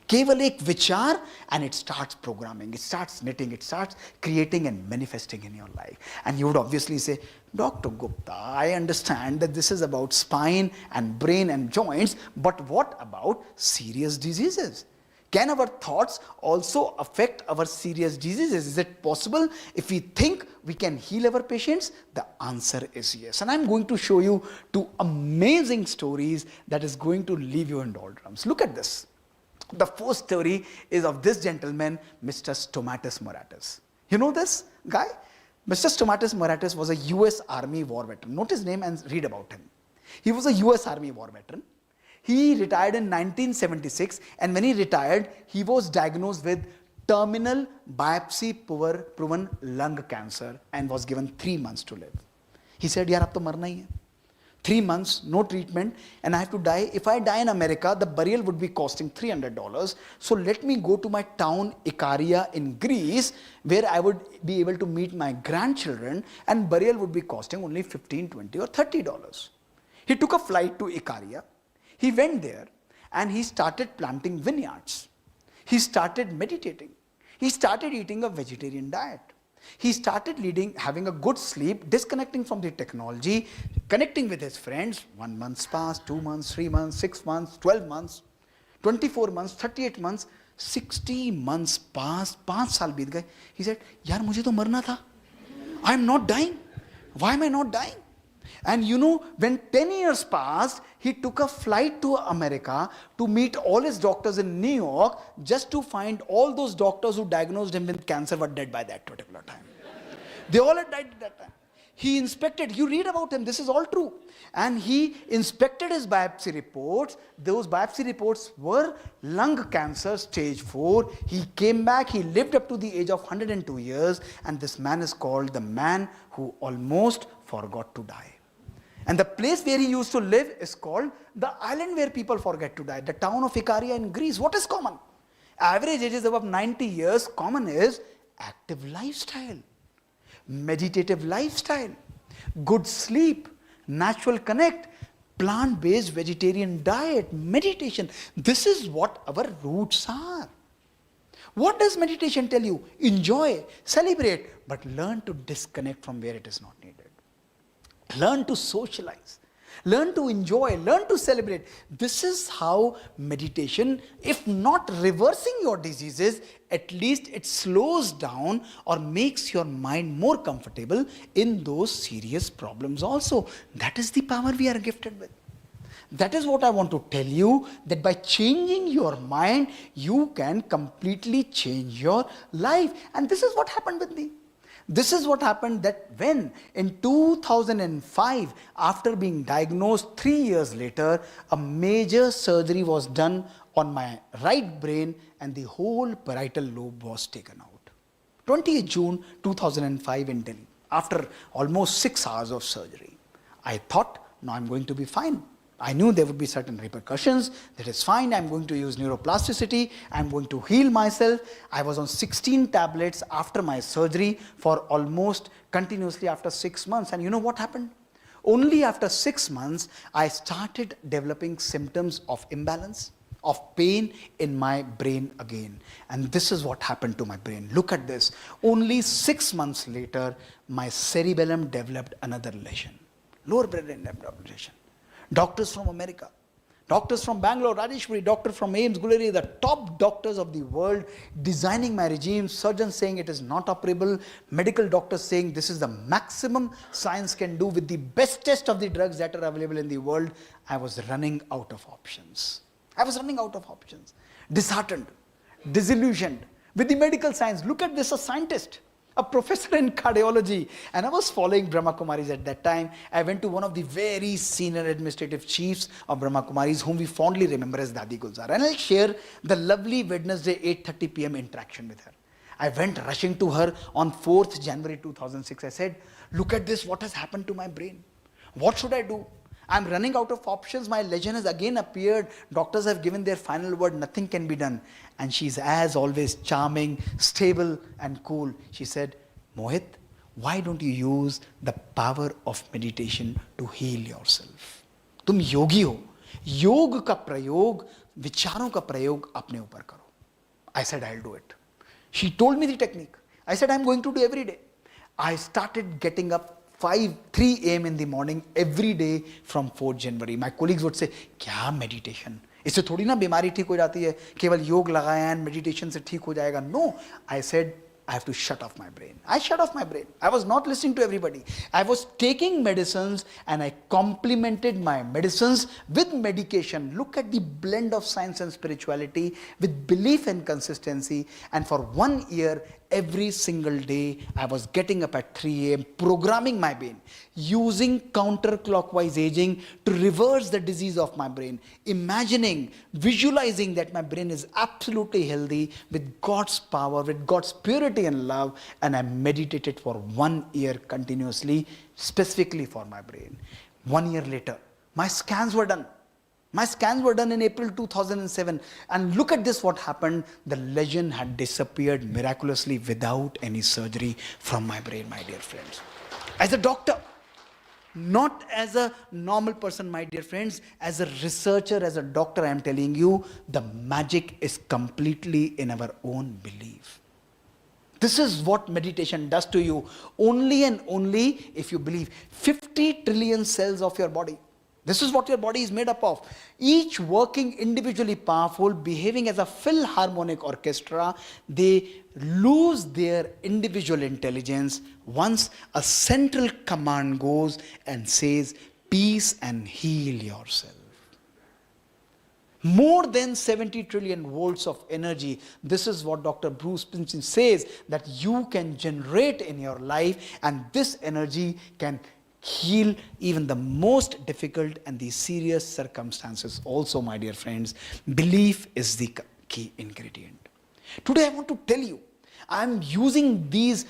Speaker 1: केवल एक विचार, and it starts programming, it starts knitting, it starts creating and manifesting in your life. And you would obviously say, Dr. Gupta, I understand that this is about spine and brain and joints, but what about serious diseases? Can our thoughts also affect our serious diseases? Is it possible? If we think we can heal our patients, the answer is yes. And I'm going to show you 2 amazing stories that is going to leave you in doldrums. Look at this. The first story is of this gentleman, Mr. Stomatis Moratis. You know this guy? Mr. Stomatis Moratis was a US Army war veteran. Note his name and read about him. He was a US Army war veteran. He retired in 1976, and when he retired, he was diagnosed with terminal biopsy-proven lung cancer and was given 3 months to live. He said, yaar, ab to marna hi hai. 3 months, no treatment, and I have to die. If I die in America, the burial would be costing $300. So let me go to my town, Ikaria in Greece, where I would be able to meet my grandchildren, and burial would be costing only $15, $20 or $30. He took a flight to Ikaria. He went there, and he started planting vineyards. He started meditating. He started eating a vegetarian diet. He started having a good sleep, disconnecting from the technology, connecting with his friends. 1 month passed, 2 months, 3 months, 6 months, 12 months, 24 months, 38 months, 60 months passed, 5 साल बीत गए. He said, यार मुझे तो मरना था. I am not dying. Why am I not dying? And you know, when 10 years passed, he took a flight to America to meet all his doctors in New York, just to find all those doctors who diagnosed him with cancer were dead by that particular time. They all had died at that time. He inspected, you read about him, this is all true. And he inspected his biopsy reports. Those biopsy reports were lung cancer stage 4. He came back, he lived up to the age of 102 years, and this man is called the man who almost forgot to die. And the place where he used to live is called the island where people forget to die, the town of Ikaria in Greece. What is common? Average age is above 90 years. Common is active lifestyle, meditative lifestyle, good sleep, natural connect, plant-based vegetarian diet, meditation. This is what our roots are. What does meditation tell you? Enjoy, celebrate, but learn to disconnect from where it is not needed. Learn to socialize, learn to enjoy, learn to celebrate. This is how meditation, if not reversing your diseases, at least it slows down or makes your mind more comfortable in those serious problems also. That is the power we are gifted with. That is what I want to tell you, that by changing your mind, you can completely change your life. And this is what happened with me. This is what happened, that when in 2005, after being diagnosed 3 years later, a major surgery was done on my right brain and the whole parietal lobe was taken out. 20th June 2005 in Delhi, after almost 6 hours of surgery. I thought, now I'm going to be fine. I knew there would be certain repercussions. That is fine. I'm going to use neuroplasticity. I'm going to heal myself. I was on 16 tablets after my surgery for almost continuously after 6 months. And you know what happened? Only after 6 months, I started developing symptoms of imbalance, of pain in my brain again. And this is what happened to my brain. Look at this. Only 6 months later, my cerebellum developed another lesion. Lower brain developed lesion. Doctors from America, doctors from Bangalore, Rajeshwari, doctor from AIIMS, Gulleri, the top doctors of the world designing my regime, surgeons saying it is not operable, medical doctors saying this is the maximum science can do with the best test of the drugs that are available in the world. I was running out of options. I was running out of options. Disheartened, disillusioned with the medical science. Look at this, a scientist, a professor in cardiology. And I was following brahmakumaris at that time. I went to one of the very senior administrative chiefs of brahmakumaris, whom we fondly remember as Dadi Gulzar. And I'll share the lovely Wednesday 8:30 p.m. interaction with her. I went rushing to her on 4th January 2006. I said, look at this, what has happened to my brain? What should I do? I'm running out of options. My lesion has again appeared. Doctors have given their final word. Nothing can be done. And she's as always charming, stable and cool. She said, Mohit, why don't you use the power of meditation to heal yourself? तुम योगी हो. योग का प्रयोग, विचारों का प्रयोग अपने ऊपर करो. I said, I'll do it. She told me the technique. I said, I'm going to do every day. I started getting up 3 a.m. in the morning every day from 4th January. My colleagues would say, क्या meditation? इससे थोड़ी ना बीमारी ठीक हो जाती है, केवल योग लगाया and meditation से ठीक हो जाएगा. No, I said, I have to shut off my brain. I shut off my brain. I was not listening to everybody. I was taking medicines and I complemented my medicines with medication. Look at the blend of science and spirituality with belief and consistency. And for 1 year, every single day, I was getting up at 3 a.m., programming my brain, using counterclockwise aging to reverse the disease of my brain, imagining, visualizing that my brain is absolutely healthy with God's power, with God's purity and love, and I meditated for 1 year continuously, specifically for my brain. 1 year later, my scans were done. My scans were done in April 2007. And look at this, what happened. The lesion had disappeared miraculously without any surgery from my brain, my dear friends. As a doctor, not as a normal person, my dear friends, as a researcher, as a doctor, I am telling you, the magic is completely in our own belief. This is what meditation does to you. Only and only if you believe. 50 trillion cells of your body. This is what your body is made up of. Each working individually powerful, behaving as a philharmonic orchestra. They lose their individual intelligence once a central command goes and says, peace and heal yourself. More than 70 trillion volts of energy. This is what Dr. Bruce Springsteen says, that you can generate in your life, and this energy can heal even the most difficult and the serious circumstances. Also, my dear friends, belief is the key ingredient. Today I want to tell you, I am using these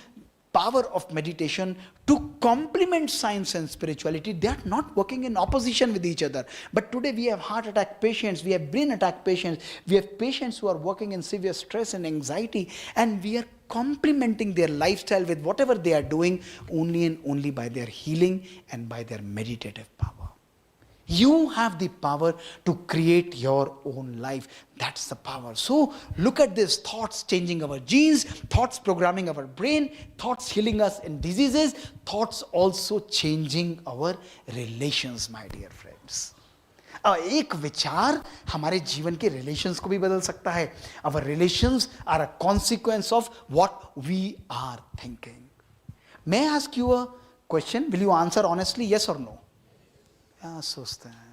Speaker 1: power of meditation to complement science and spirituality. They are not working in opposition with each other. But today we have heart attack patients, we have brain attack patients, we have patients who are working in severe stress and anxiety, and we are complementing their lifestyle with whatever they are doing only and only by their healing and by their meditative power. You have the power to create your own life. That's the power. So look at this, thoughts changing our genes, thoughts programming our brain, thoughts healing us in diseases, thoughts also changing our relations, my dear friends. एक विचार हमारे जीवन के relations को भी बदल सकता है. Our relations are a consequence of what we are thinking. May I ask you a question? Will you answer honestly, yes or no? क्या सोचते हैं?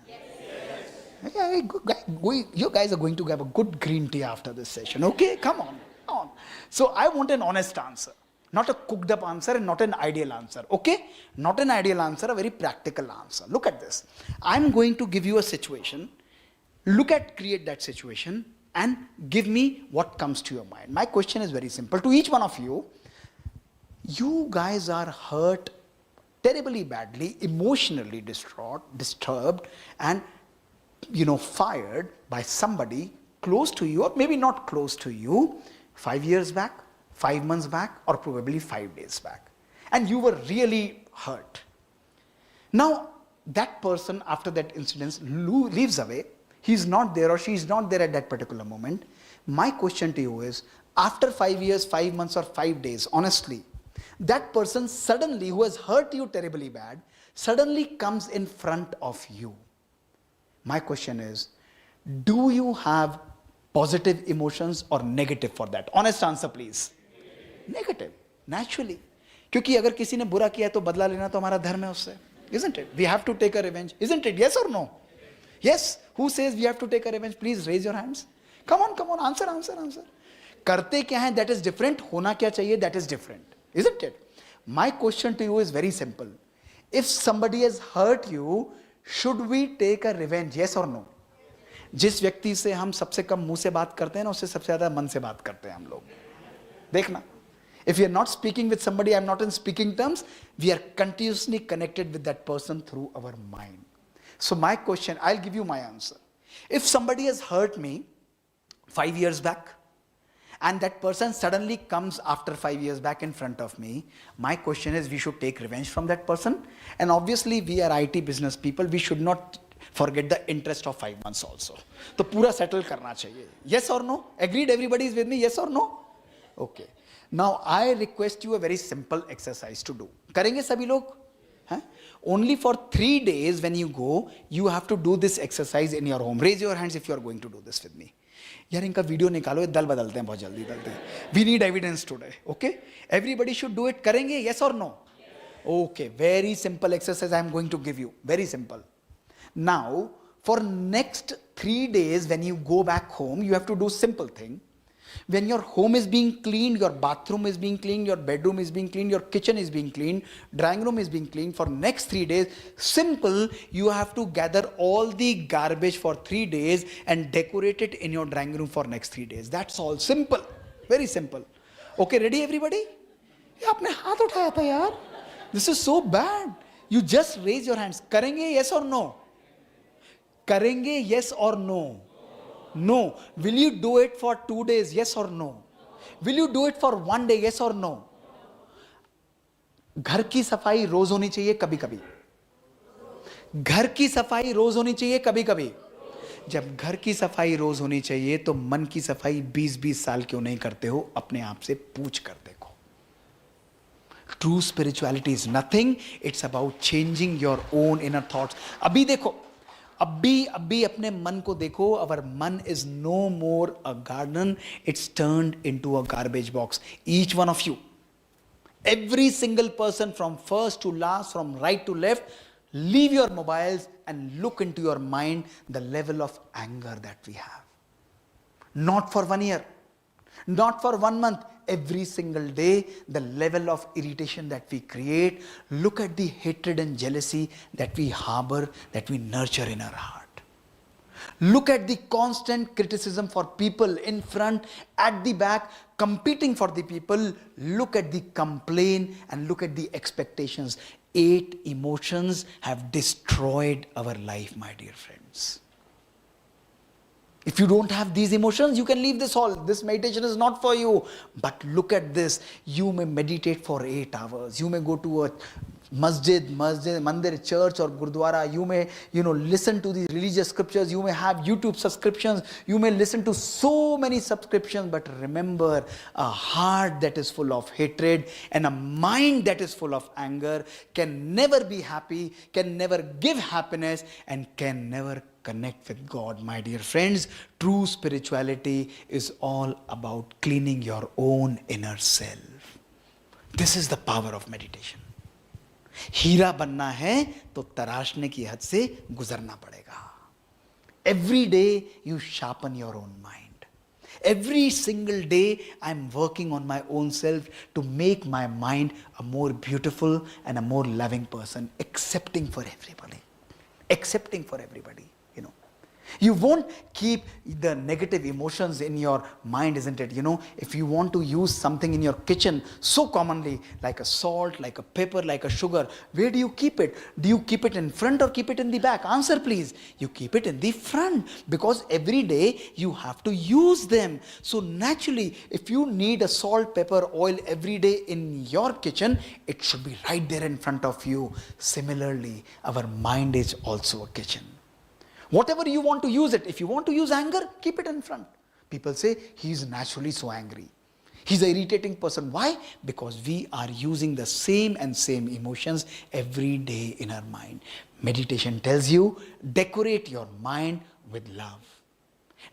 Speaker 1: Yeah, you guys are going to have a good green tea after this session. Okay, come on. So I want an honest answer. Not a cooked up answer and not an ideal answer. Okay? Not an ideal answer, a very practical answer. Look at this. I'm going to give you a situation. Create that situation and give me what comes to your mind. My question is very simple. To each one of you, you guys are hurt terribly badly, emotionally disturbed, and fired by somebody close to you, or maybe not close to you, 5 years back, 5 months back, or probably 5 days back, and you were really hurt. Now, that person after that incident leaves away. He's not there or she's not there at that particular moment. My question to you is, after 5 years, 5 months, or 5 days, honestly, that person suddenly, who has hurt you terribly bad, suddenly comes in front of you. My question is, do you have positive emotions or negative for that? Honest answer, please. Negative, naturally. क्योंकि अगर किसी ने बुरा किया तो बदला लेना तो हमारा धर्म है उससे. Isn't it? We have to take a revenge. Isn't it? Yes or no? Yes. Who says we have to take a revenge? Please raise your hands. Come on. Answer. करते क्या है? That is different. होना क्या चाहिए? That is different. Isn't it? My question to you is very simple. If somebody has hurt you, should we take a revenge? Yes or no? जिस व्यक्ति से हम सबसे कम मुंह से बात करते हैं ना, उससे सबसे ज्यादा मन से बात करते हैं हम लोग. देखना. If we are not speaking with somebody, I'm not in speaking terms, we are continuously connected with that person through our mind. So my question, I'll give you my answer. If somebody has hurt me 5 years back, and that person suddenly comes after 5 years back in front of me, my question is, we should take revenge from that person. And obviously we are IT business people, we should not forget the interest of 5 months also. तो पूरा settle करना चाहिए. Yes or no? Agreed? Everybody is with me? Yes or no? Okay. Now I request you a very simple exercise to do. करेंगे सभी लोग? Only for 3 days when you go, you have to do this exercise in your home. Raise your hands if you are going to do this with me. यार इनका video निकालो, दल बदलते हैं बहुत जल्दी बदलते हैं. We need evidence today. Okay? Everybody should do it. करेंगे? Yes or no? Okay. Very simple exercise I am going to give you. Very simple. Now, for next 3 days when you go back home, you have to do simple thing. When your home is being cleaned, your bathroom is being cleaned, your bedroom is being cleaned, your kitchen is being cleaned, drawing room is being cleaned, for next 3 days, simple, you have to gather all the garbage for 3 days and decorate it in your drawing room for next 3 days. That's all. Simple. Very simple. Okay, ready everybody? आपने हाथ उठाया था यार. This is so bad. You just raise your hands. करेंगे? Yes or no? करेंगे? Yes or no? No. Will you do it for 2 days? Yes or no? Will you do it for 1 day? Yes or no? घर की सफाई रोज होनी चाहिए कभी कभी. घर की सफाई रोज होनी चाहिए कभी कभी. जब घर की सफाई रोज होनी चाहिए तो मन की सफाई 20-20 साल क्यों नहीं करते हो? अपने आप से पूछ कर देखो. True spirituality is nothing. It's about changing your own inner thoughts. अभी देखो, अभी अपने मन को देखो. Our मन is no more a garden. It's turned into a garbage box. Each one of you, every single person from first to last, from right to left, leave your mobiles and look into your mind the level of anger that we have. Not for 1 year, not for 1 month. Every single day, the level of irritation that we create. Look at the hatred and jealousy that we harbor, that we nurture in our heart. Look at the constant criticism for people in front, at the back, competing for the people. Look at the complaint and look at the expectations. 8 emotions have destroyed our life, my dear friends. If you don't have these emotions, you can leave this hall. This meditation is not for you. But look at this. You may meditate for 8 hours. You may go to a mandir, church or gurdwara. You may, listen to these religious scriptures. You may have YouTube subscriptions. You may listen to so many subscriptions. But remember, a heart that is full of hatred and a mind that is full of anger can never be happy, can never give happiness, and can never connect with God. My dear friends, true spirituality is all about cleaning your own inner self. This is the power of meditation. हीरा बनना है तो तराशने की हद से गुजरना पड़ेगा. Every day you sharpen your own mind. Every single day I'm working on my own self to make my mind a more beautiful and a more loving person, accepting for everybody. You won't keep the negative emotions in your mind, isn't it? If you want to use something in your kitchen so commonly, like a salt, like a pepper, like a sugar, where do you keep it? Do you keep it in front or keep it in the back? Answer please. You keep it in the front, because every day you have to use them. So naturally, if you need a salt, pepper, oil every day in your kitchen, it should be right there in front of you. Similarly, our mind is also a kitchen. Whatever you want to use it. If you want to use anger, keep it in front. People say, he's naturally so angry. He's an irritating person. Why? Because we are using the same emotions every day in our mind. Meditation tells you, decorate your mind with love.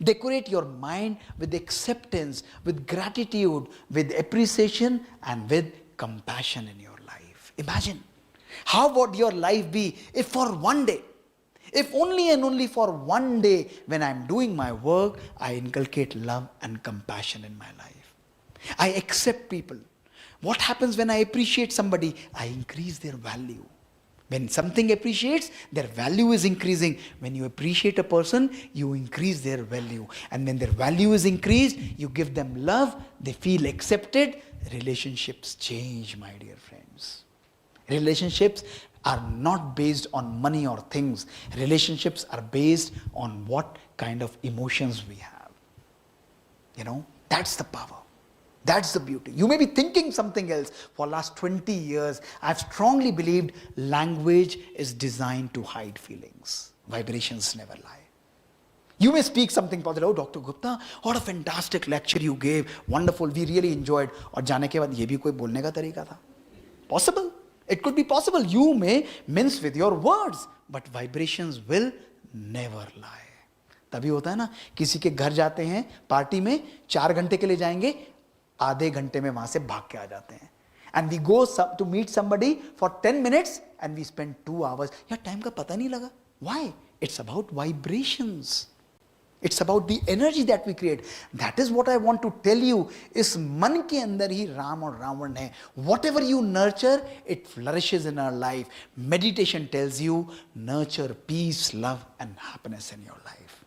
Speaker 1: Decorate your mind with acceptance, with gratitude, with appreciation, and with compassion in your life. Imagine, how would your life be if for one day, if only and only for one day, when I'm doing my work, I inculcate love and compassion in my life. I accept people. What happens when I appreciate somebody? I increase their value. When something appreciates, their value is increasing. When you appreciate a person, you increase their value. And when their value is increased, you give them love, they feel accepted. Relationships change, my dear friends. Relationships are not based on money or things. Relationships are based on what kind of emotions we have. That's the power. That's the beauty. You may be thinking something else. For last 20 years, I've strongly believed language is designed to hide feelings. Vibrations never lie. You may speak something positive. Oh, Dr. Gupta, what a fantastic lecture you gave. Wonderful. We really enjoyed. और जाने के बाद ये भी कोई बोलने का तरीका था. Possible. It could be possible. You may mince with your words, but vibrations will never lie. तभी होता है ना, किसी के घर जाते हैं पार्टी में, 4 घंटे के लिए जाएंगे, आधे घंटे में वहां से भाग के आ जाते हैं. And we go to meet somebody for 10 minutes and we spend 2 hours. यार टाइम का पता नहीं लगा. Why? It's about vibrations. It's about the energy that we create. That is what I want to tell you. इस मन के अंदर ही राम और रावण है. Whatever you nurture, it flourishes in our life. Meditation tells you, nurture peace, love and happiness in your life.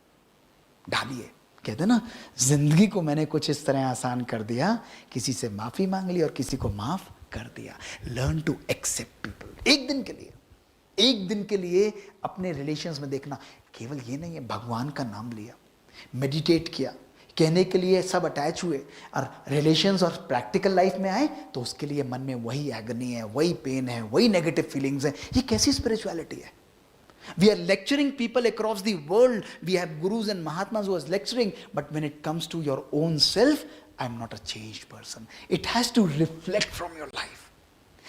Speaker 1: डालिए. कहते ना, जिंदगी को मैंने कुछ इस तरह आसान कर दिया, किसी से माफी मांग ली और किसी को माफ कर दिया. Learn to accept people. एक दिन के लिए अपने रिलेशंस में देखना. केवल ये नहीं है, भगवान का नाम लिया, मेडिटेट किया, कहने के लिए सब अटैच हुए, और रिलेशंस और प्रैक्टिकल लाइफ में आए तो उसके लिए मन में वही एगनी है, वही पेन है, वही नेगेटिव फीलिंग्स है. ये कैसी स्पिरिचुअलिटी है? We are lecturing people across the world. We have gurus and mahatmas who are lecturing, but when it comes to your own self, I'm not a changed person. It has to reflect from your life.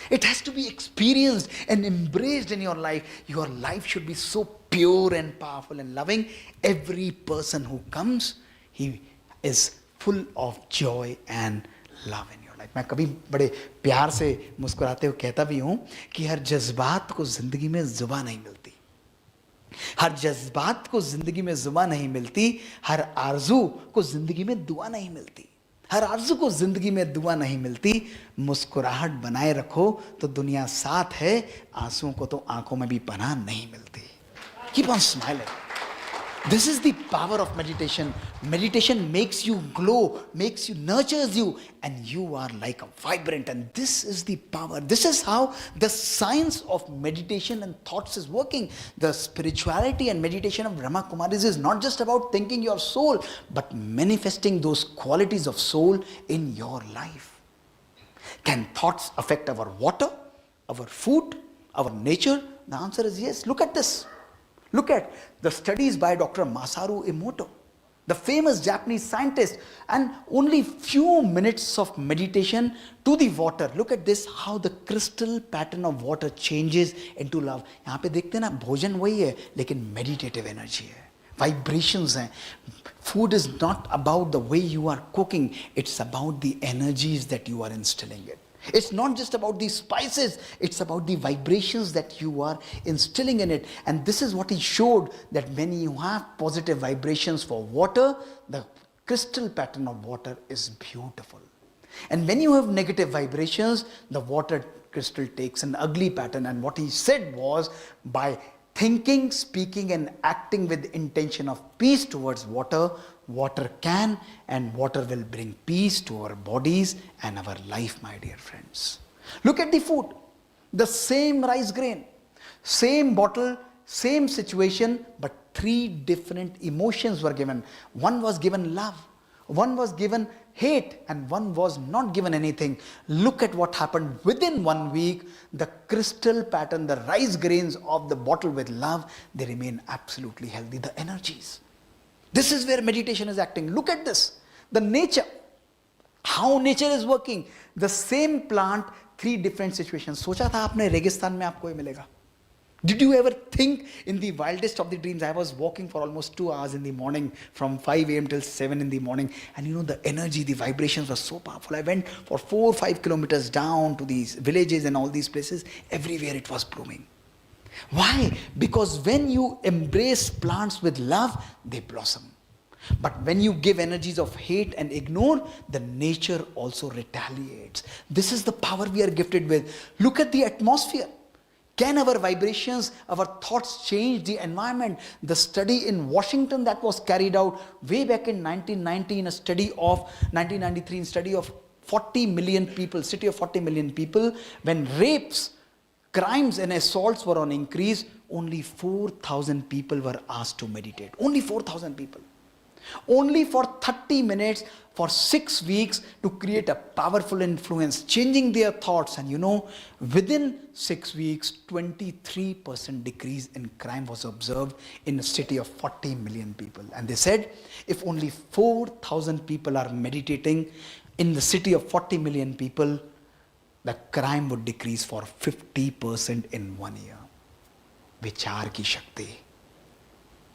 Speaker 1: It has to be experienced and embraced in your life. Your life should be so pure and powerful and loving. Every person who comes, he is full of joy and love in your life. मैं कभी बड़े प्यार से मुस्कुराते हुए कहता भी हूँ कि हर जज्बात को जिंदगी में जुबान नहीं मिलती. हर जज्बात को जिंदगी में जुबान नहीं मिलती. हर आरज़ू को जिंदगी में दुआ नहीं मिलती. हर आरज़ू को जिंदगी में दुआ नहीं मिलती. मुस्कुराहट बनाए रखो तो दुनिया साथ है, आंसुओं को तो आंखों में भी पनाह नहीं मिलती. Keep on smiling. This is the power of meditation. Meditation makes you glow, nurtures you, and you are like a vibrant. And this is the power. This is how the science of meditation and thoughts is working. The spirituality and meditation of Brahma Kumaris is not just about thinking your soul, but manifesting those qualities of soul in your life. Can thoughts affect our water, our food, our nature? The answer is yes. Look at this. Look at the studies by Dr. Masaru Emoto, the famous Japanese scientist, and only few minutes of meditation to the water. Look at this, how the crystal pattern of water changes into love. यहाँ पे देखते हैं ना, भोजन वही है, लेकिन meditative energy है, vibrations हैं. Food is not about the way you are cooking, it's about the energies that you are instilling it. It's not just about the spices, it's about the vibrations that you are instilling in it. And this is what he showed, that when you have positive vibrations for water, the crystal pattern of water is beautiful. And when you have negative vibrations, the water crystal takes an ugly pattern. And what he said was, by thinking, speaking and acting with intention of peace towards water, water can and water will bring peace to our bodies and our life, my dear friends. Look at the food. The same rice grain, same bottle, same situation, but 3 different emotions were given. One was given love, one was given hate, and one was not given anything. Look at what happened within 1 week. The crystal pattern, the rice grains of the bottle with love, they remain absolutely healthy. The energies. This is where meditation is acting. Look at this. The nature. How nature is working. The same plant, 3 different situations. सोचा था आपने रेगिस्तान में आपको ये मिलेगा. Did you ever think in the wildest of the dreams? I was walking for almost 2 hours in the morning from 5 a.m. till 7 in the morning. And you know, the energy, the vibrations were so powerful. I went for 4 or 5 kilometers down to these villages and all these places. Everywhere it was blooming. Why? Because when you embrace plants with love, they blossom. But when you give energies of hate and ignore, the nature also retaliates. This is the power we are gifted with. Look at the atmosphere. Can our vibrations, our thoughts change the environment? The study in Washington that was carried out way back in 1990 in a study of 1993, in study of 40 million people, city of 40 million people, when rapes, crimes and assaults were on increase, only 4,000 people were asked to meditate. Only 4,000 people. Only for 30 minutes for 6 weeks to create a powerful influence, changing their thoughts. And you know, within 6 weeks, 23% decrease in crime was observed in a city of 40 million people. And they said, if only 4,000 people are meditating in the city of 40 million people, the crime would decrease for 50% in 1 year. Vichar ki shakti.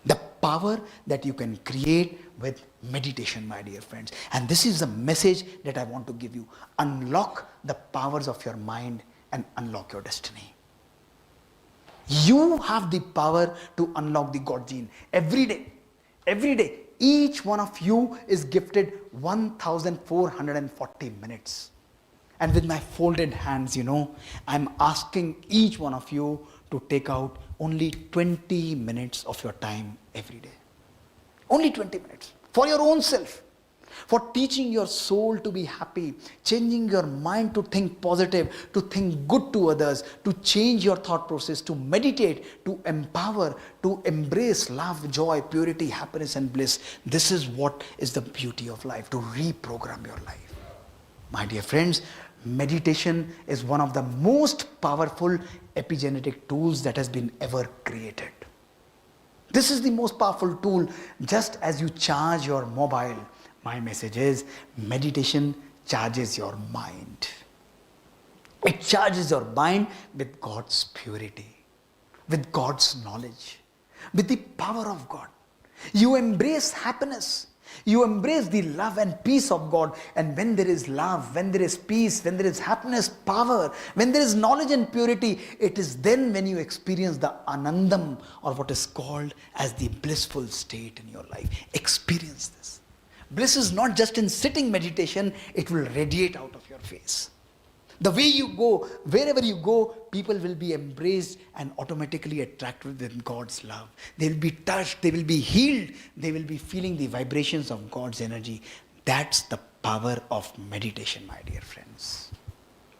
Speaker 1: The power that you can create with meditation, my dear friends. And this is the message that I want to give you. Unlock the powers of your mind and unlock your destiny. You have the power to unlock the God gene. Every day, each one of you is gifted 1,440 minutes. And with my folded hands, you know, I'm asking each one of you to take out only 20 minutes of your time every day. Only 20 minutes for your own self, for teaching your soul to be happy, changing your mind to think positive, to think good to others, to change your thought process, to meditate, to empower, to embrace love, joy, purity, happiness and bliss. This is what is the beauty of life, to reprogram your life. My dear friends, meditation is one of the most powerful epigenetic tools that has been ever created. This is the most powerful tool. Just as you charge your mobile, my message is meditation charges your mind. It charges your mind with God's purity, with God's knowledge, with the power of God. You embrace happiness. You embrace the love and peace of God. And when there is love, when there is peace, when there is happiness, power, when there is knowledge and purity, it is then when you experience the anandam, or what is called as the blissful state in your life. Experience this. Bliss is not just in sitting meditation, it will radiate out of your face. The way you go, wherever you go, people will be embraced and automatically attracted with God's love. They will be touched, they will be healed, they will be feeling the vibrations of God's energy. That's the power of meditation, my dear friends.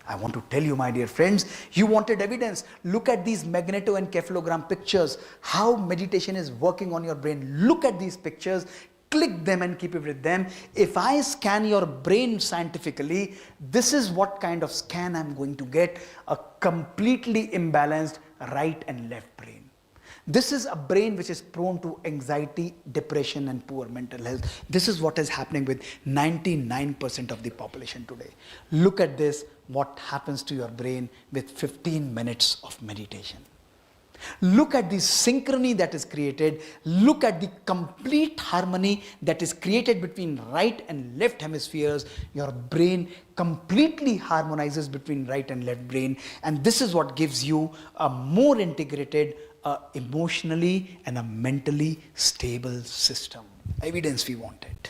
Speaker 1: I want to tell you, my dear friends, you wanted evidence. Look at these magneto and cephalogram pictures, how meditation is working on your brain. Look at these pictures. Click them and keep it with them. If I scan your brain scientifically, this is what kind of scan I'm going to get. A completely imbalanced right and left brain. This is a brain which is prone to anxiety, depression and poor mental health. This is what is happening with 99% of the population today. Look at this, what happens to your brain with 15 minutes of meditation. Look at the synchrony that is created. Look at the complete harmony that is created between right and left hemispheres. Your brain completely harmonizes between right and left brain. And this is what gives you a more integrated, emotionally and a mentally stable system. Evidence we wanted.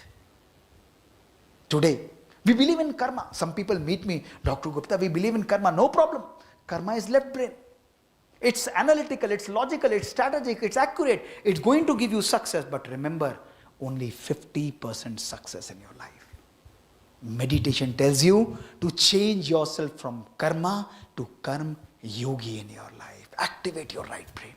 Speaker 1: Today, we believe in karma. Some people meet me, Dr. Gupta, we believe in karma. No problem. Karma is left brain. It's analytical, it's logical, it's strategic, it's accurate. It's going to give you success. But remember, only 50% success in your life. Meditation tells you to change yourself from karma to karma yogi in your life. Activate your right brain.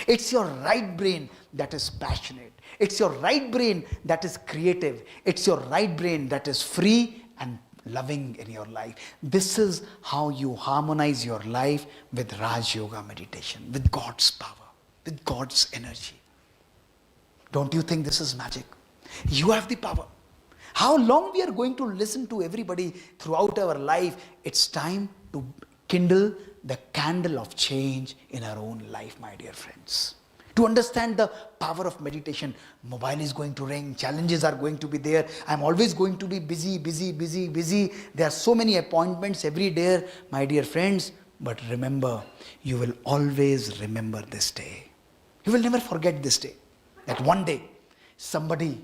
Speaker 1: It's your right brain that is passionate. It's your right brain that is creative. It's your right brain that is free and loving in your life. This is how you harmonize your life with Raj Yoga meditation, with God's power, with God's energy. Don't you think this is magic? You have the power. How long we are going to listen to everybody throughout our life? It's time to kindle the candle of change in our own life, my dear friends. To understand the power of meditation, mobile is going to ring, challenges are going to be there. I'm always going to be busy. There are so many appointments every day, my dear friends. But remember, you will always remember this day. You will never forget this day. That one day, somebody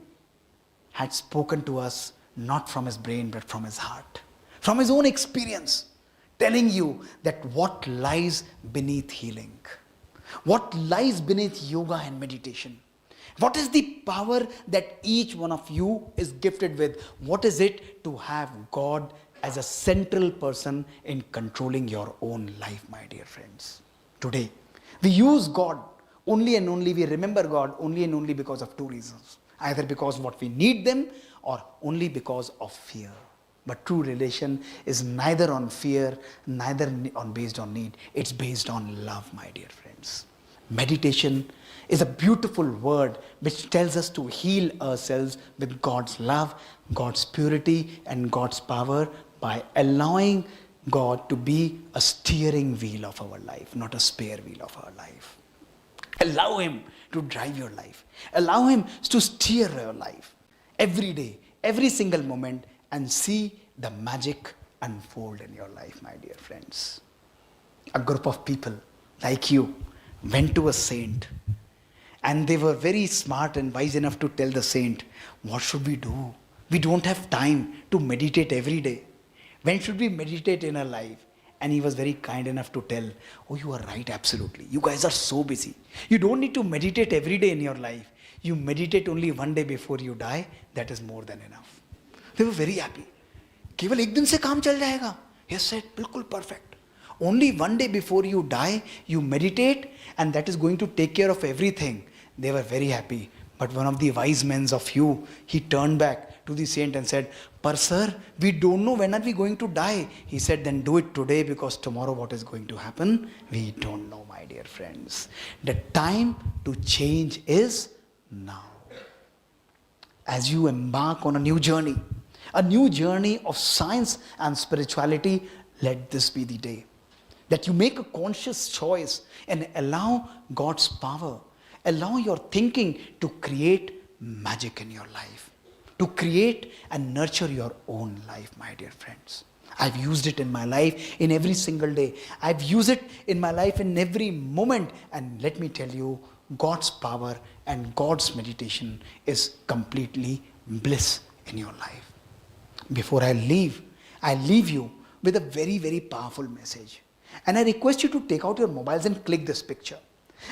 Speaker 1: had spoken to us, not from his brain, but from his heart, from his own experience, telling you that what lies beneath healing, what lies beneath yoga and meditation, what is the power that each one of you is gifted with, what is it to have God as a central person in controlling your own life, my dear friends. Today, we use God only and only, we remember God only and only because of two reasons. Either because what we need them or only because of fear. But true relation is neither on fear, neither based on need. It's based on love, my dear friends. Meditation is a beautiful word which tells us to heal ourselves with God's love, God's purity, and God's power by allowing God to be a steering wheel of our life, not a spare wheel of our life. Allow Him to drive your life. Allow Him to steer your life every day, every single moment, and see the magic unfold in your life, my dear friends. A group of people like you went to a saint, and they were very smart and wise enough to tell the saint, what should we do? We don't have time to meditate every day. When should we meditate in our life? And he was very kind enough to tell, oh, you are right, absolutely. You guys are so busy. You don't need to meditate every day in your life. You meditate only one day before you die. That is more than enough. They were very happy. केवल एक दिन से काम चल जाएगा. He said, बिल्कुल perfect. Only one day before you die, you meditate, and that is going to take care of everything. They were very happy. But one of the wise men of you, he turned back to the saint and said, "But sir, we don't know when are we going to die." He said, "Then do it today, because tomorrow what is going to happen, we don't know, my dear friends. The time to change is now." As you embark on a new journey of science and spirituality, let this be the day that you make a conscious choice and allow God's power, allow your thinking to create magic in your life, to create and nurture your own life, my dear friends. I've used it in my life in every single day. I've used it in my life in every moment. And let me tell you, God's power and God's meditation is completely bliss in your life. Before I leave you with a very, very powerful message. And I request you to take out your mobiles and click this picture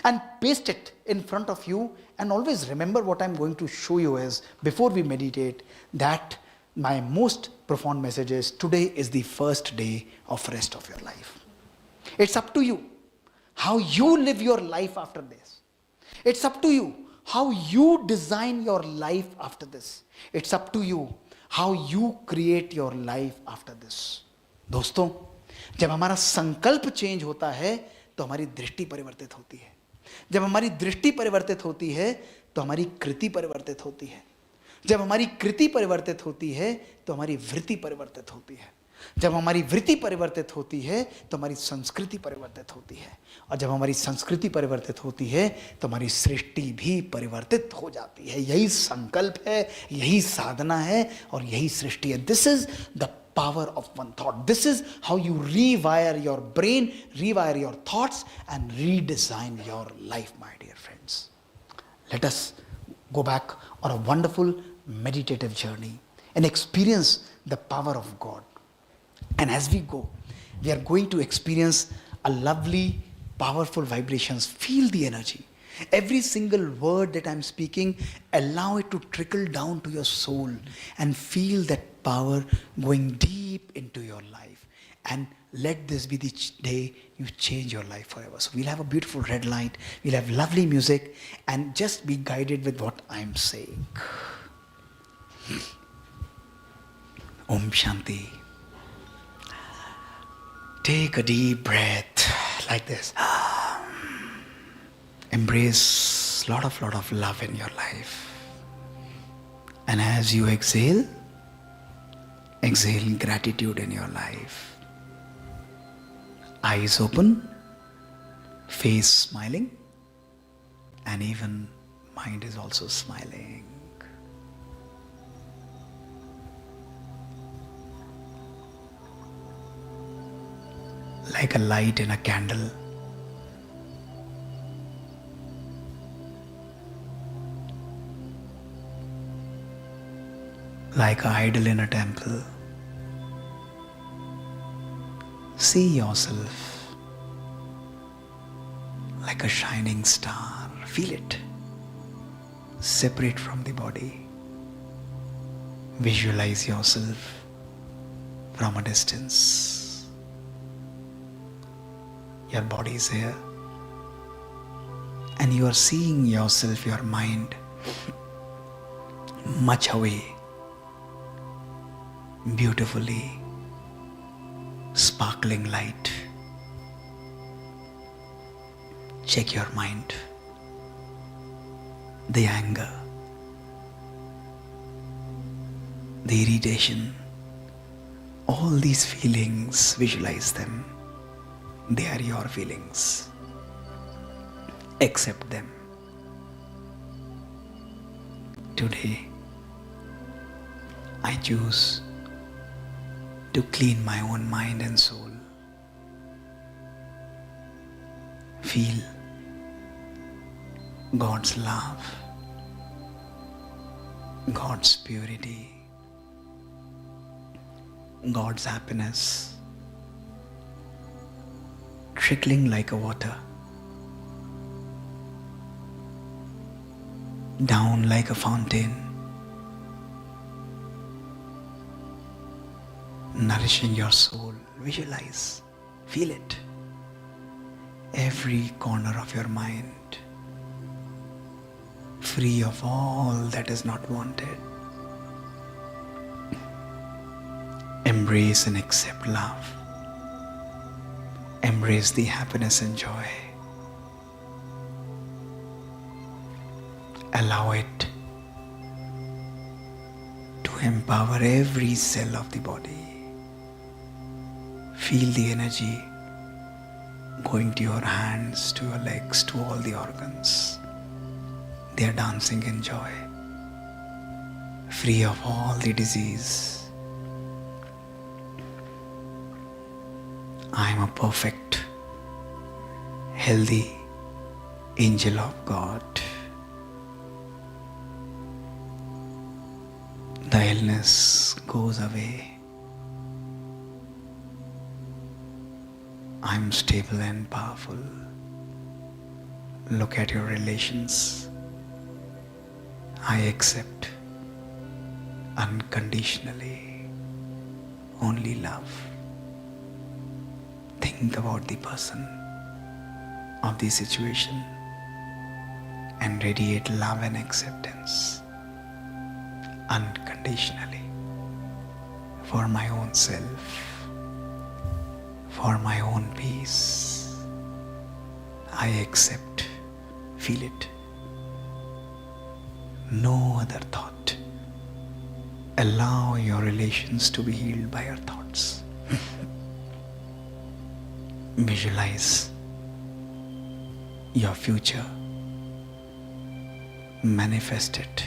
Speaker 1: and paste it in front of you, and always remember what I'm going to show you is, before we meditate, that my most profound message is, today is the first day of rest of your life. It's up to you how you live your life after this. It's up to you how you design your life after this. It's up to you how you create your life after this. दोस्तों, जब हमारा संकल्प change होता है तो हमारी दृष्टि परिवर्तित होती है. जब हमारी दृष्टि परिवर्तित होती है तो हमारी कृति परिवर्तित होती है. जब हमारी कृति परिवर्तित होती है तो हमारी वृत्ति परिवर्तित होती है. जब हमारी वृत्ति परिवर्तित होती है तो हमारी संस्कृति परिवर्तित होती है. और जब हमारी संस्कृति परिवर्तित होती है तो हमारी सृष्टि भी परिवर्तित हो जाती है. यही संकल्प है, यही साधना है और यही सृष्टि है. This is the power of one thought. This is how you rewire your brain, rewire your thoughts, and redesign your life, my dear friends. Let us go back on a wonderful meditative journey and experience the power of God. And as we go, we are going to experience a lovely powerful vibrations. Feel the energy. Every single word that I'm speaking, allow it to trickle down to your soul and feel that power going deep into your life. And let this be the day you change your life forever. So we'll have a beautiful red light, we'll have lovely music, and just be guided with what I'm saying. Om Shanti. Take a deep breath like this. Embrace lot of love in your life. And as you exhale, exhale gratitude in your life. Eyes open, face smiling, and even mind is also smiling. Like a light in a candle. Like an idol in a temple. See yourself like a shining star. Feel it. Separate from the body. Visualize yourself from a distance. Your body is here, and you are seeing yourself, your mind, much away, beautifully, sparkling light. Check your mind, the anger, the irritation, all these feelings, visualize them. They are your feelings. Accept them. Today, I choose to clean my own mind and soul. Feel God's love, God's purity, God's happiness, trickling like a water, down like a fountain, nourishing your soul. Visualize, feel it. Every corner of your mind, free of all that is not wanted. Embrace and accept love. Embrace the happiness and joy. Allow it to empower every cell of the body. Feel the energy going to your hands, to your legs, to all the organs. They are dancing in joy, free of all the disease. I am a perfect, healthy angel of God. The illness goes away. I am stable and powerful. Look at your relations. I accept unconditionally only love. Think about the person of the situation and radiate love and acceptance unconditionally for my own self, for my own peace. I accept, feel it. No other thought. Allow your relations to be healed by your thoughts. Visualize your future. Manifest it.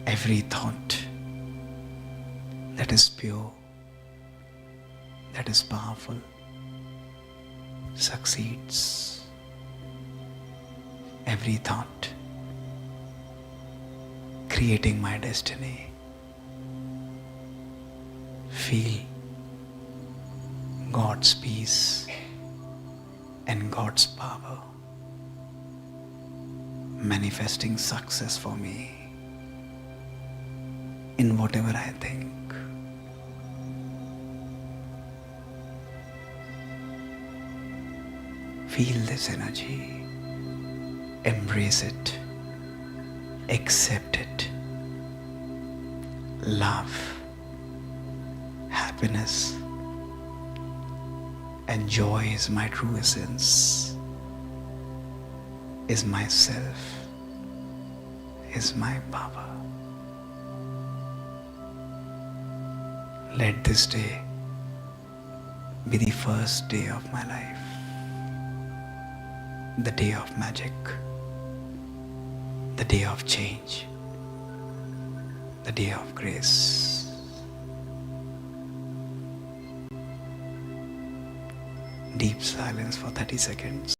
Speaker 1: Every thought that is pure, that is powerful, succeeds. Every thought creating my destiny. Feel God's peace and God's power manifesting success for me in whatever I think. Feel this energy, embrace it, accept it. Love, happiness, and joy is my true essence, is myself, is my power. Let this day be the first day of my life, the day of magic, the day of change, the day of grace. Deep silence for 30 seconds.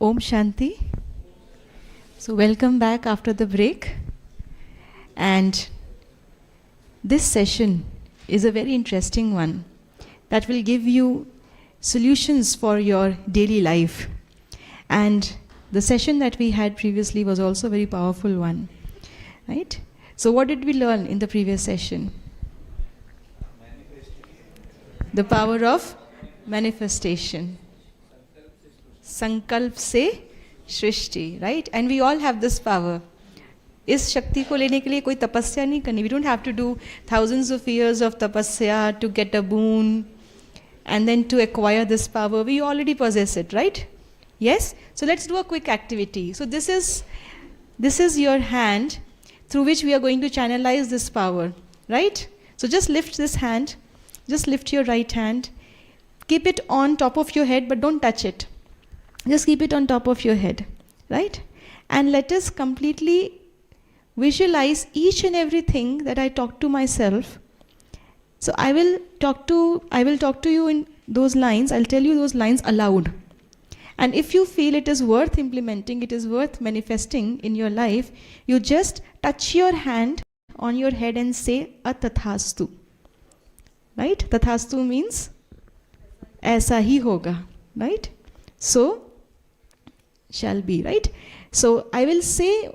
Speaker 2: Om Shanti. So welcome back after the break. And this session is a very interesting one that will give you solutions for your daily life. And the session that we had previously was also a very powerful one, right? So what did we learn in the previous session? The power of manifestation. Sankalp se shrishti, right? And we all have this power. इस शक्ति को लेने के लिए कोई तपस्या नहीं करनी. We don't have to do thousands of years of tapasya to get a boon and then to acquire this power. We already possess it, right? Yes? So let's do a quick activity. So this is your hand through which we are going to channelize this power, right? So just lift this hand. Just lift your right hand. Keep it on top of your head, but don't touch it. Just keep it on top of your head, right? And let us completely visualize each and everything that I talk to myself. So I will talk to you in those lines. I'll tell you those lines aloud. And if you feel it is worth implementing, it is worth manifesting in your life, you just touch your hand on your head and say Atathastu. Right? Tathastu means aisa hi hoga, right? So shall be, right? So I will say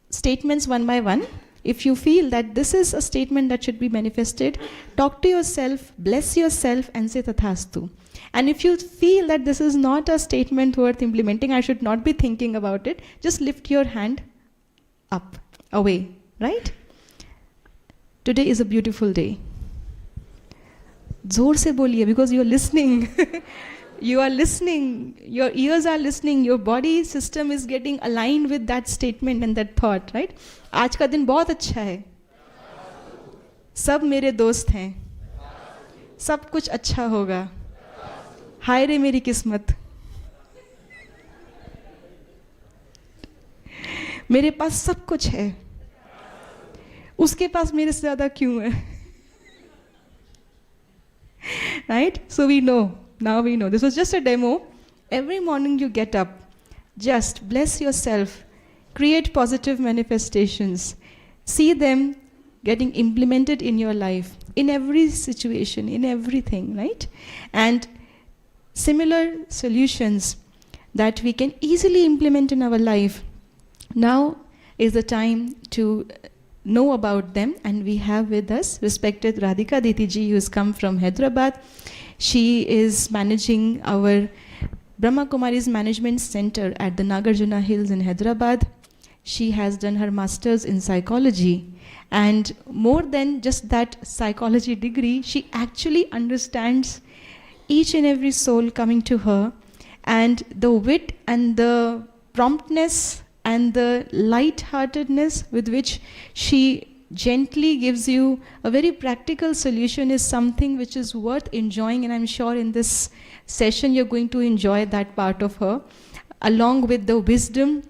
Speaker 2: statements one by one. If you feel that this is a statement that should be manifested, talk to yourself, bless yourself and say Tathastu. And if you feel that this is not a statement worth implementing, I should not be thinking about it, just lift your hand up, away, right? Today is a beautiful day. जोर से बोलिए, because you are listening. You are listening, your ears are listening, your body system is getting aligned with that statement and that thought, right? आज का दिन बहुत अच्छा है. सब मेरे दोस्त हैं. सब कुछ अच्छा होगा. हाय रे मेरी किस्मत. मेरे पास सब कुछ है. उसके पास मेरे से ज़्यादा क्यों है? Right? So we know. Now we know. This was just a demo. Every morning you get up, just bless yourself, create positive manifestations, see them getting implemented in your life, in every situation, in everything, right? And similar solutions that we can easily implement in our life. Now is the time to know about them, and we have with us respected Radhika Diti ji, who has come from Hyderabad. She is managing our Brahma Kumaris Management Center at the Nagarjuna Hills in Hyderabad. She has done her master's in psychology, and more than just that psychology degree, she actually understands each and every soul coming to her, and the wit and the promptness and the light-heartedness with which she gently gives you a very practical solution is something which is worth enjoying, and I'm sure in this session you're going to enjoy that part of her, along with the wisdom